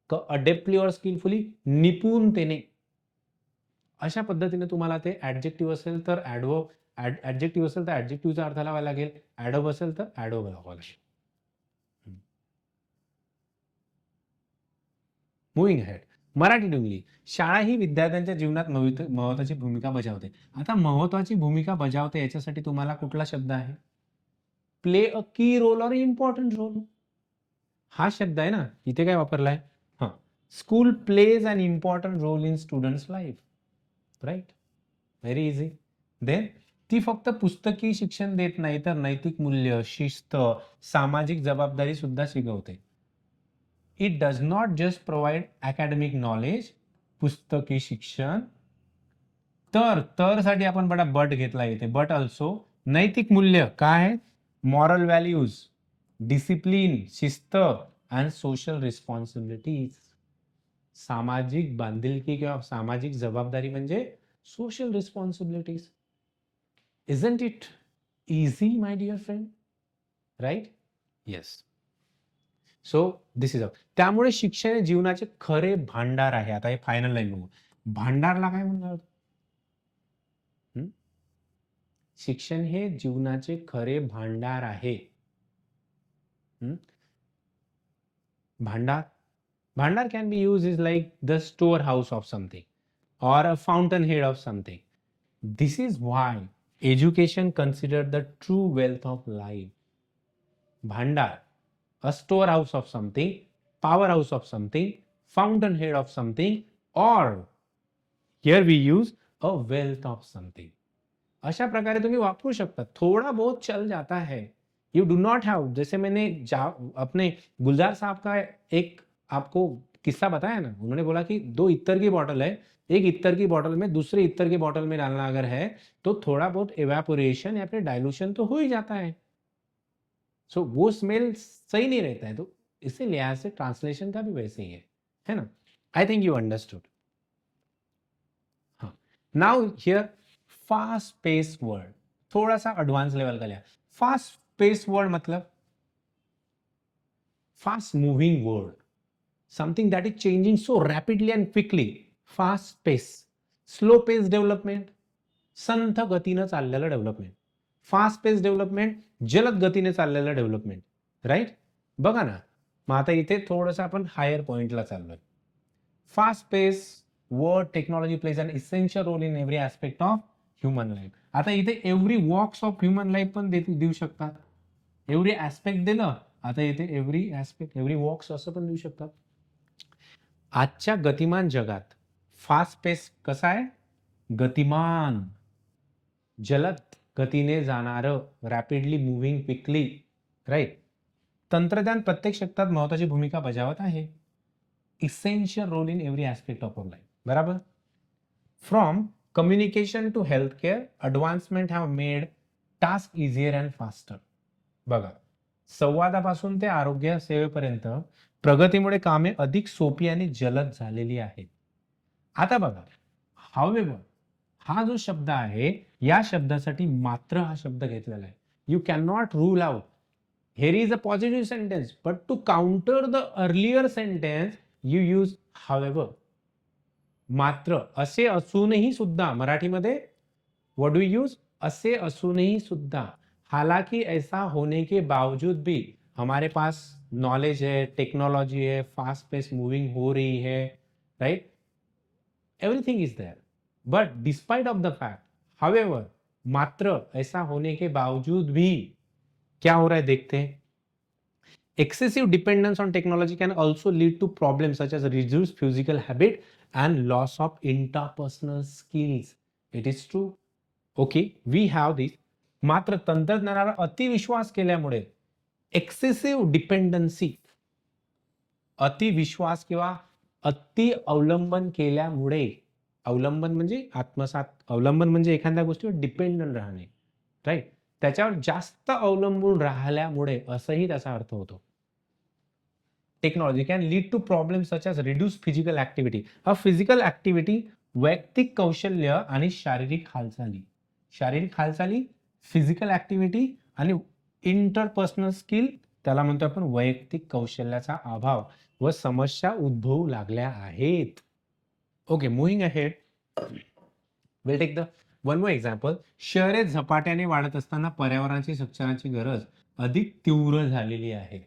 अडेप्टली और स्किलफुली निपुणतेने. अशा पद्धतीने तुम्हाला ते ऍडजेक्टिव्ह असेल तर ऍडवर्ब, ऍडजेक्टिव्ह असेल तर ऍडजेक्टिव्हचा अर्थ लावावा लागेल, ऍडवर्ब असेल तर ऍडवर्ब लावावा लागेल. Moving ahead. मराठी डुंगली. शाळा ही विद्यार्थ्यांच्या जीवनात महत्वाची भूमिका बजावते. आता महत्वाची भूमिका बजावते याच्यासाठी तुम्हाला कुठला शब्द आहे? प्ले अ की रोल और इम्पॉर्टंट रोल. हा शब्द आहे ना, इथे काय वापरलाय? हा. School plays an important role in students life, right? Very easy. Then ती फक्त पुस्तकी शिक्षण देत नाही तर नैतिक मूल्य, शिस्त, सामाजिक जबाबदारी सुद्धा शिकवते. It does not just provide academic knowledge. पुस्तकी शिक्षण तर साठी आपण बडा बट घेतला इथे. बट ऑल्सो नैतिक मूल्य काय? मॉरल व्हॅल्यूज, डिसिप्लिन, शिस्त अँड सोशल रिस्पॉन्सिबिलिटीज. सामाजिक बांधिलकी किंवा सामाजिक जबाबदारी म्हणजे social responsibilities. Isn't it? easy, my dear friend, right? Yes. So this is a, त्यामुळे शिक्षण हे जीवनाचे खरे भांडार आहे. आता हे फायनल लाईन बघू. भांडारला काय म्हणणार? शिक्षण हे जीवनाचे खरे भांडार आहे. भांडार, भांडार can be used is like the storehouse of something or a fountainhead of something. This is why education considered the true wealth of life. Bhandar, a storehouse of something, powerhouse of something, fountainhead of something, or here we use a wealth of something. अशा प्रकारे तुम्ही वापरू शकता. थोड़ा बहुत चल जाता है. यू डू नॉट हैव, जैसे मैंने अपने गुलजार साहब का एक आपको किस्सा बताया ना, उन्होंने बोला कि 2 इत्तर की बॉटल है, एक इत्तर की बॉटल में दूसरे इत्तर की बॉटल में डालना अगर है तो थोड़ा बहुत एवेपोरेशन या फिर डाइल्यूशन तो हो ही जाता है. सो वो स्मेल सही नहीं रहता है. तो इसी लिहाज से ट्रांसलेशन का भी वैसे ही है ना. I think you understood. हाँ, now here fast pace word, थोड़ा सा एडवांस लेवल का लिया. फास्ट पेस वर्ड मतलब fast moving word, something that is changing so rapidly and quickly. Fast pace, slow pace development, संथ गतीनं चाललेलं डेव्हलपमेंट. फास्ट पेस डेव्हलपमेंट, जलद गतीने चाललेलं डेव्हलपमेंट. राईट? बघा ना, मग आता इथे थोडंसं आपण हायर पॉइंटला चाललोय. Fast pace world technology plays an essential role in every aspect of human life. आता इथे every walks of human life पण देऊ शकतात. एव्हरी ऍस्पेक्ट दिलं, आता इथे एव्हरी ऍस्पेक्ट, एव्हरी वॉक्स असं पण देऊ शकतात. आजच्या गतिमान जगात फास्ट पेस कसा आहे? गतिमान, जलद गतीने जाणारं, रॅपिडली मुव्हिंग क्विकली. राईट? तंत्रज्ञान प्रत्येक क्षेत्रात महत्वाची भूमिका बजावत आहे. Essential role in every aspect of our life. बराबर? From communication to health care, advancement have made task easier and faster. बघा, संवादापासून ते आरोग्य सेवेपर्यंत प्रगतीमुळे कामे अधिक सोपी आणि जलद झालेली आहेत. आता बघा, हावेवर हा जो शब्द आहे, या शब्दासाठी मात्र हा शब्द घेतलेला आहे. You can not rule out. Here is a positive sentence, but to counter the earlier sentence, you use however. मात्र, असे असूनही सुद्धा, मराठीमध्ये what do we use? असे असूनही सुद्धा, हालांकि ऐसा होने के बावजूद भी हमारे पास नॉलेज है, टेक्नोलॉजी है, फास्ट पेस मूविंग हो रही है, right? Everything is there, but despite of the fact, however, मात्र ऐसा होने के बावजूद भी क्या हो रहा है देखते हैं. Excessive dependence on technology can also lead to problems such as reduced physical habit and loss of interpersonal skills. It is true. Okay, we have this. मात्र तंत्रज्ञानावर अतिविश्वास केल्यामुळे, एक्सेसिव्ह डिपेंडन्सी, अतिविश्वास किंवा अति अवलंबन केल्यामुळे, अवलंबन म्हणजे आत्मसात, अवलंबन म्हणजे एखाद्या गोष्टीवर डिपेंडंट राहणे. राईट? त्याच्यावर जास्त अवलंबून राहिल्यामुळे असंही त्याचा अर्थ होतो. Technology can lead to problem such as reduce physical activity. हा फिजिकल ऍक्टिव्हिटी, वैयक्तिक कौशल्य आणि शारीरिक हालचाली. शारीरिक हालचाली, फिजिकल ऍक्टिव्हिटी आणि इंटरपर्सनल स्किल, त्याला म्हणतो आपण वैयक्तिक कौशल्याचा अभाव व समस्या उद्भवू लागल्या आहेत. Okay, moving ahead, will take the one more example. शहरे झपाट्याने वाढत असताना पर्यावरणाची शिक्षणाची गरज अधिक तीव्र झालेली आहे.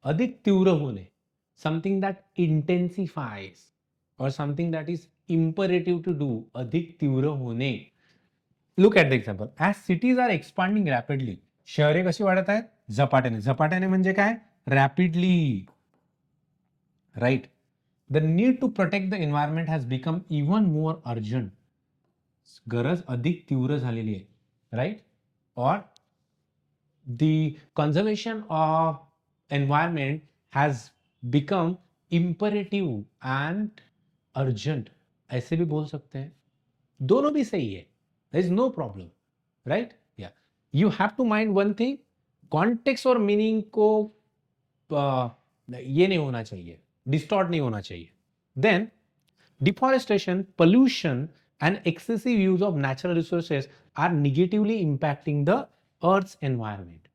अधिक तीव्र होणे, समथिंग दॅट इंटेन्सिफाईज और something that is imperative to do. अधिक तीव्र होणे. Look at the example. As cities are expanding rapidly, शहरे कशी वाढत आहेत? झपाट्याने. झपाट्याने म्हणजे काय? Rapidly. Right? The need to protect the environment has become even more urgent. गरज अधिक तीव्र झालेली आहे. राईट? और the conservation of environment has become imperative and urgent. ऐसे भी बोल सकते हैं. दोनों भी सही है. There is no problem. Right? Yeah, you have to mind one thing, context और मीनिंग को ये नहीं होना चाहिए, डिस्टॉर्ट नहीं होना चाहिए. Then deforestation, pollution and excessive use of natural resources are negatively impacting the earth environment.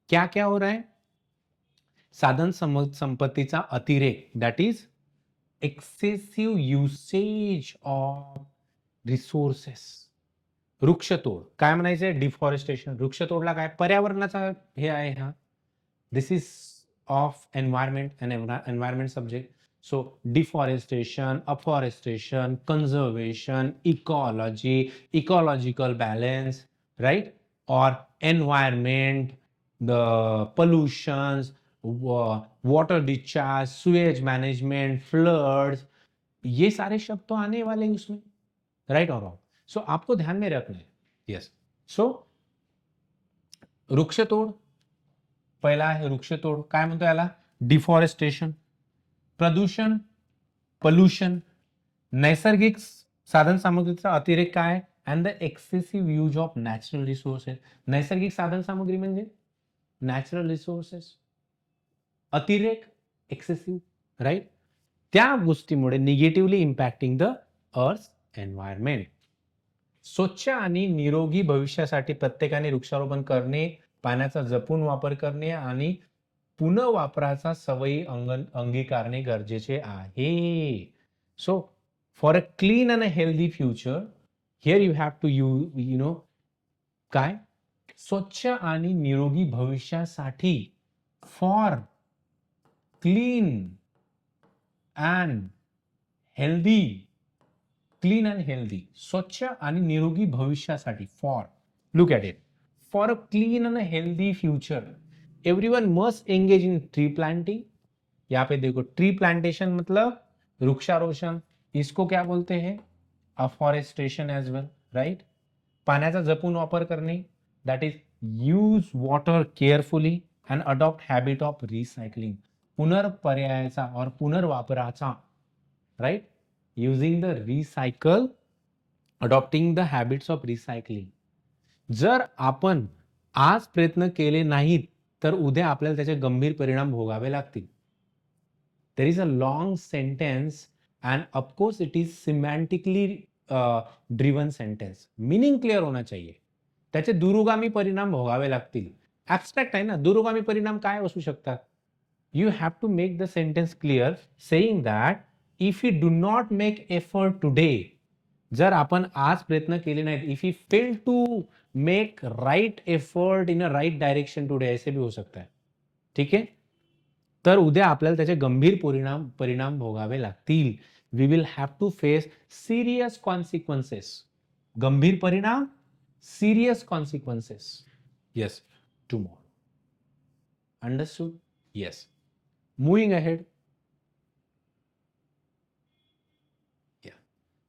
क्या क्या हो रहा है? साधन संपत्तीचा अतिरेक, that is excessive usage of resources. वृक्षतोड, काय म्हणायचंय? डिफॉरेस्टेशन. वृक्षतोडला काय? पर्यावरणाचा हे आहे हा. This is of environment and environment subject. So deforestation, afforestation, conservation, ecology, ecological balance, right? और environment, the pollutions, water discharge, sewage management, floods, ये सारे शब्द तो आने वाले हैं उसमें, राइट और रॉन्ग? सो आपको ध्यान में रखना है. यस. सो वृक्षतोड पहिला आहे. वृक्षतोड काय म्हणतो याला? डिफॉरेस्टेशन. प्रदूषण, पोल्यूशन. नैसर्गिक साधन सामग्रीचा अतिरेक काय? And the excessive use of natural resources. नैसर्गिक साधन सामग्री म्हणजे नॅचरल रिसोर्सेस. अतिरेक, एक्सेसिव्ह, राईट? त्या गोष्टीमुळे निगेटिव्हली इम्पॅक्टिंग द अर्थ एन्व्हायरमेंट. स्वच्छ आणि निरोगी भविष्यासाठी प्रत्येकाने वृक्षारोपण करणे, पाण्याचा जपून वापर करणे आणि पुनर्वापराचा सवयी अंगीकारणे गरजेचे आहे. So for a clean and a healthy future, here you have to you know काय? स्वच्छ आणि निरोगी भविष्यासाठी, for clean and healthy, clean and healthy, स्वच्छ आणि निरोगी भविष्यासाठी, for, look at it, for a clean and healthy future everyone must engage in tree planting. यहाँ पे देखो, ट्री प्लांटेशन मतलब वृक्षारोपण. इसको क्या बोलते हैं? Afforestation as well, right? पाण्याचा जपून वापर करणे, that is use water carefully and adopt habit of recycling. पुनर्पर्यायाचा और पुनर्वापराचा, right? Using the recycle, adopting the habits of recycling. जर आपण आज प्रयत्न केले नाहीत तर उद्या आपल्याला त्याचे गंभीर परिणाम भोगावे लागतील. There is a long sentence and of course it is semantically driven sentence. Meaning clear होना चाहिए. त्याचे दूरगामी परिणाम भोगावे लागतील. ॲब्स्ट्रॅक्ट आहे ना. दूरगामी परिणाम काय असू शकतात? You have to make the sentence clear, saying that if you do not make effort today, जर आपण आज प्रयत्न केले नाहीत, if you fail to make right effort in a right direction today, ऐसे भी हो सकता है. ठीक आहे? तर उद्या आपल्याला त्याचे गंभीर परिणाम भोगावे लागतील. We will have to face serious consequences. गंभीर परिणाम, serious consequences. Yes, tomorrow. Understood? Yes. Moving ahead.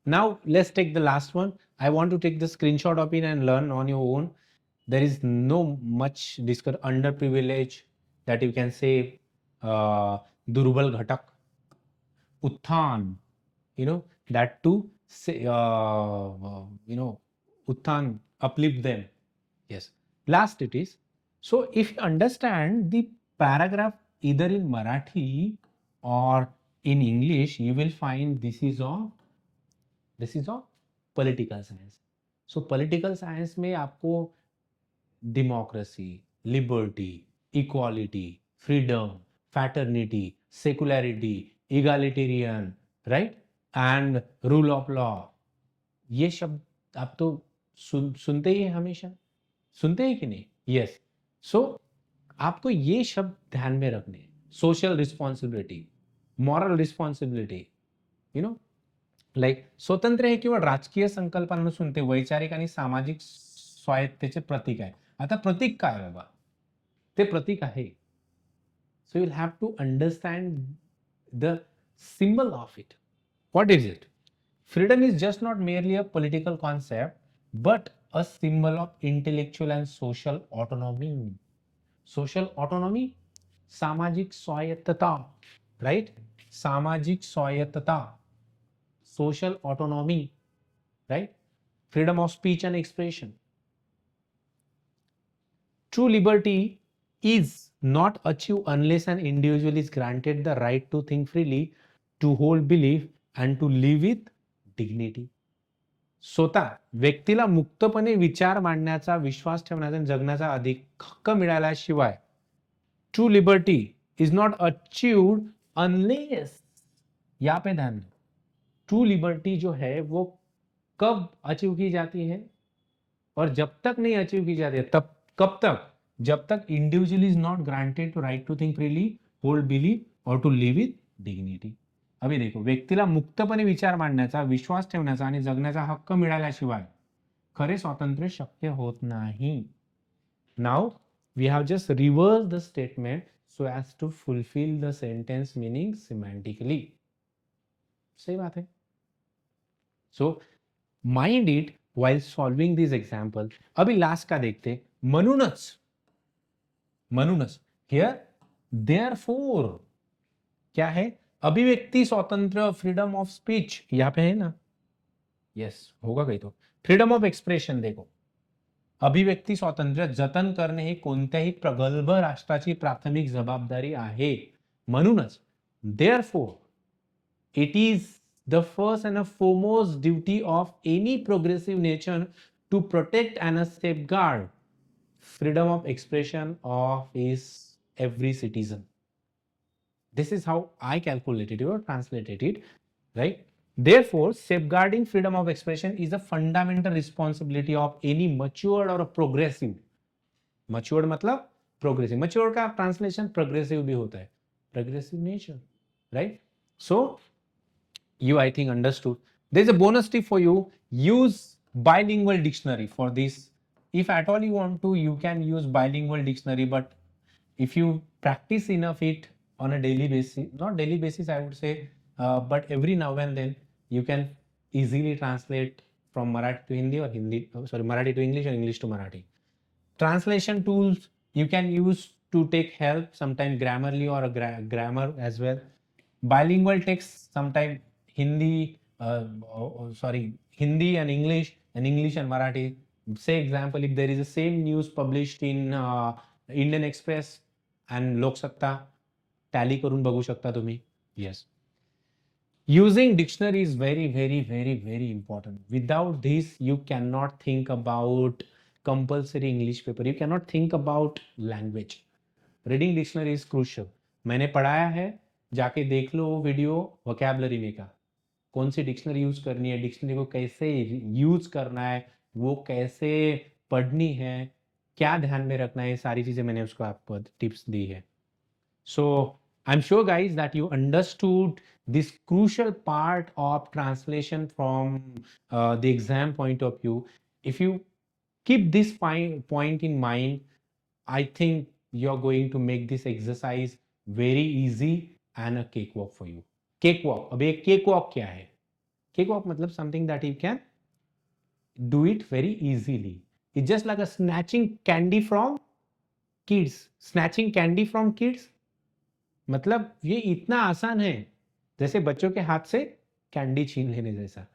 Now let's take the last one. I want to take the screenshot of it and learn on your own. There is no much discuss. Underprivileged, that you can say, durbal ghatak, uthan, that to say, uthan, uplift them. Yes. Last it is. So if you understand the paragraph either in Marathi or in English, you will find this is of political science. So political science में आपको democracy, liberty, equality, freedom, fraternity, secularity, egalitarian, right, and rule of law, ये शब्द आप तो सुनते ही हैं, हमेशा सुनते हैं कि नहीं? यस. सो आपको ये शब्द ध्यान में रखने. Social responsibility, moral responsibility, like स्वतंत्र हे किंवा राजकीय संकल्पनांपासून ते वैचारिक आणि सामाजिक स्वायत्तेचे प्रतीक आहे. आता प्रतीक काय बाबा? ते प्रतीक आहे. सो you'll have to understand the symbol of it. What is it? Freedom is just not merely a political concept, but a symbol of intellectual and social autonomy. Social autonomy, सामाजिक स्वायत्तता, right? सामाजिक स्वायत्तता, social autonomy, right? Freedom of speech and expression. True liberty is not achieved unless an individual is granted the right to think freely, to hold belief, and to live with dignity. स्वतः व्यक्तीला मुक्तपणे विचार मांडण्याचा, विश्वास ठेवण्याचा आणि जगण्याचा अधिक हक्क मिळाल्याशिवाय true liberty is not achieved unless, यहाँ पे ध्यान दो, ट्रू लिबर्टी जो है वो कब अचीव की जाती है और जब तक नहीं अचीव की जाती है तब कब तक, जब तक individual is not granted to right to think freely, hold believe और टू लिव विथ डिग्निटी. अभी देखो, व्यक्तीला मुक्तपणे विचार मांडण्याचा, विश्वास ठेवण्याचा आणि जगण्याचा हक्क मिळाल्याशिवाय खरे स्वातंत्र्य शक्य होत नाही. Now we have just reverse the statement so as to fulfil the sentence meaning semantically. सही बात है. So mind it while solving this example. अभी लास्ट का देखते. म्हणूनच here therefore क्या है, अभिव्यक्ति स्वातंत्र्य, फ्रीडम ऑफ स्पीच यहाँ पे है ना, यस होगा कहीं तो, फ्रीडम ऑफ एक्सप्रेशन. देखो, अभिव्यक्ती स्वातंत्र्य जतन करणे ही कोणत्याही प्रगल्भ राष्ट्राची प्राथमिक जबाबदारी आहे. म्हणूनच therefore it is the first and foremost duty of any progressive nation to protect and safeguard freedom of expression of its every citizen. This is how I calculated it or translated it, right? Therefore, safeguarding freedom of expression is a fundamental responsibility of any matured or a progressive. Matured मतलब progressive. Matured का translation progressive भी होता है. Progressive nation, right? So you, I think, understood. There's a bonus tip for you. Use bilingual dictionary for this. If at all you want to, you can use bilingual dictionary, but if you practice enough it on a daily basis, not daily basis I would say, but every now and then, you can easily translate from Marathi to Hindi or Marathi to English or English to Marathi. Translation tools you can use to take help, sometimes Grammarly or a grammar as well. Bilingual text, sometimes Hindi and English and Marathi. Say example, if there is the same news published in Indian Express and Lok Satta, tally करून बघू शकता तुम्ही. Yes. Using dictionary is very, very, very, very important. Without this, you cannot think about compulsory English paper. You cannot think about language. Reading dictionary is crucial. मैंने पढ़ाया है, जाके देख लो वो वीडियो वोकैबुलरी में का, कौन सी डिक्शनरी यूज करनी है, डिक्शनरी को कैसे यूज करना है, वो कैसे पढ़नी है, क्या ध्यान में रखना है, सारी चीजें मैंने उसको आपको टिप्स दी है. So I am sure guys that you understood this crucial part of translation from the exam point of view. If you keep this point in mind, I think you're going to make this exercise very easy and a cakewalk for you. Cakewalk. अब एक cakewalk क्या है? Cakewalk मतलब something that you can do it very easily. It's just like a snatching candy from kids. Snatching candy from kids मतलब ये इतना आसान है जैसे बच्चों के हाथ से कैंडी छीन लेने जैसा.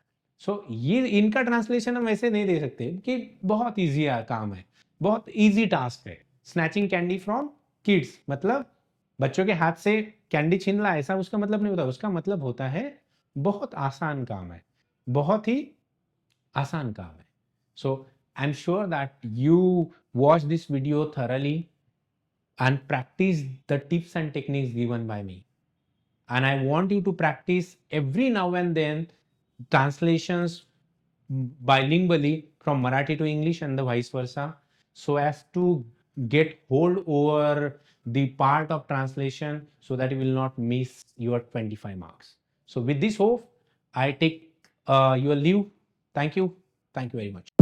सो ये इनका ट्रांसलेशन हम ऐसे नहीं दे सकते कि बहुत इजी काम है, बहुत इजी टास्क है. स्नैचिंग कैंडी फ्रॉम किड्स मतलब बच्चों के हाथ से कैंडी छीन ला, ऐसा उसका मतलब नहीं होता. उसका मतलब होता है बहुत आसान काम है, बहुत ही आसान काम है. So I am sure that you watch this video thoroughly and practice the tips and techniques given by me. And I want you to practice every now and then translations bilingually from Marathi to English and the vice versa, so as to get hold over the part of translation so that you will not miss your 25 marks. So with this hope, I take your leave. Thank you. Thank you very much.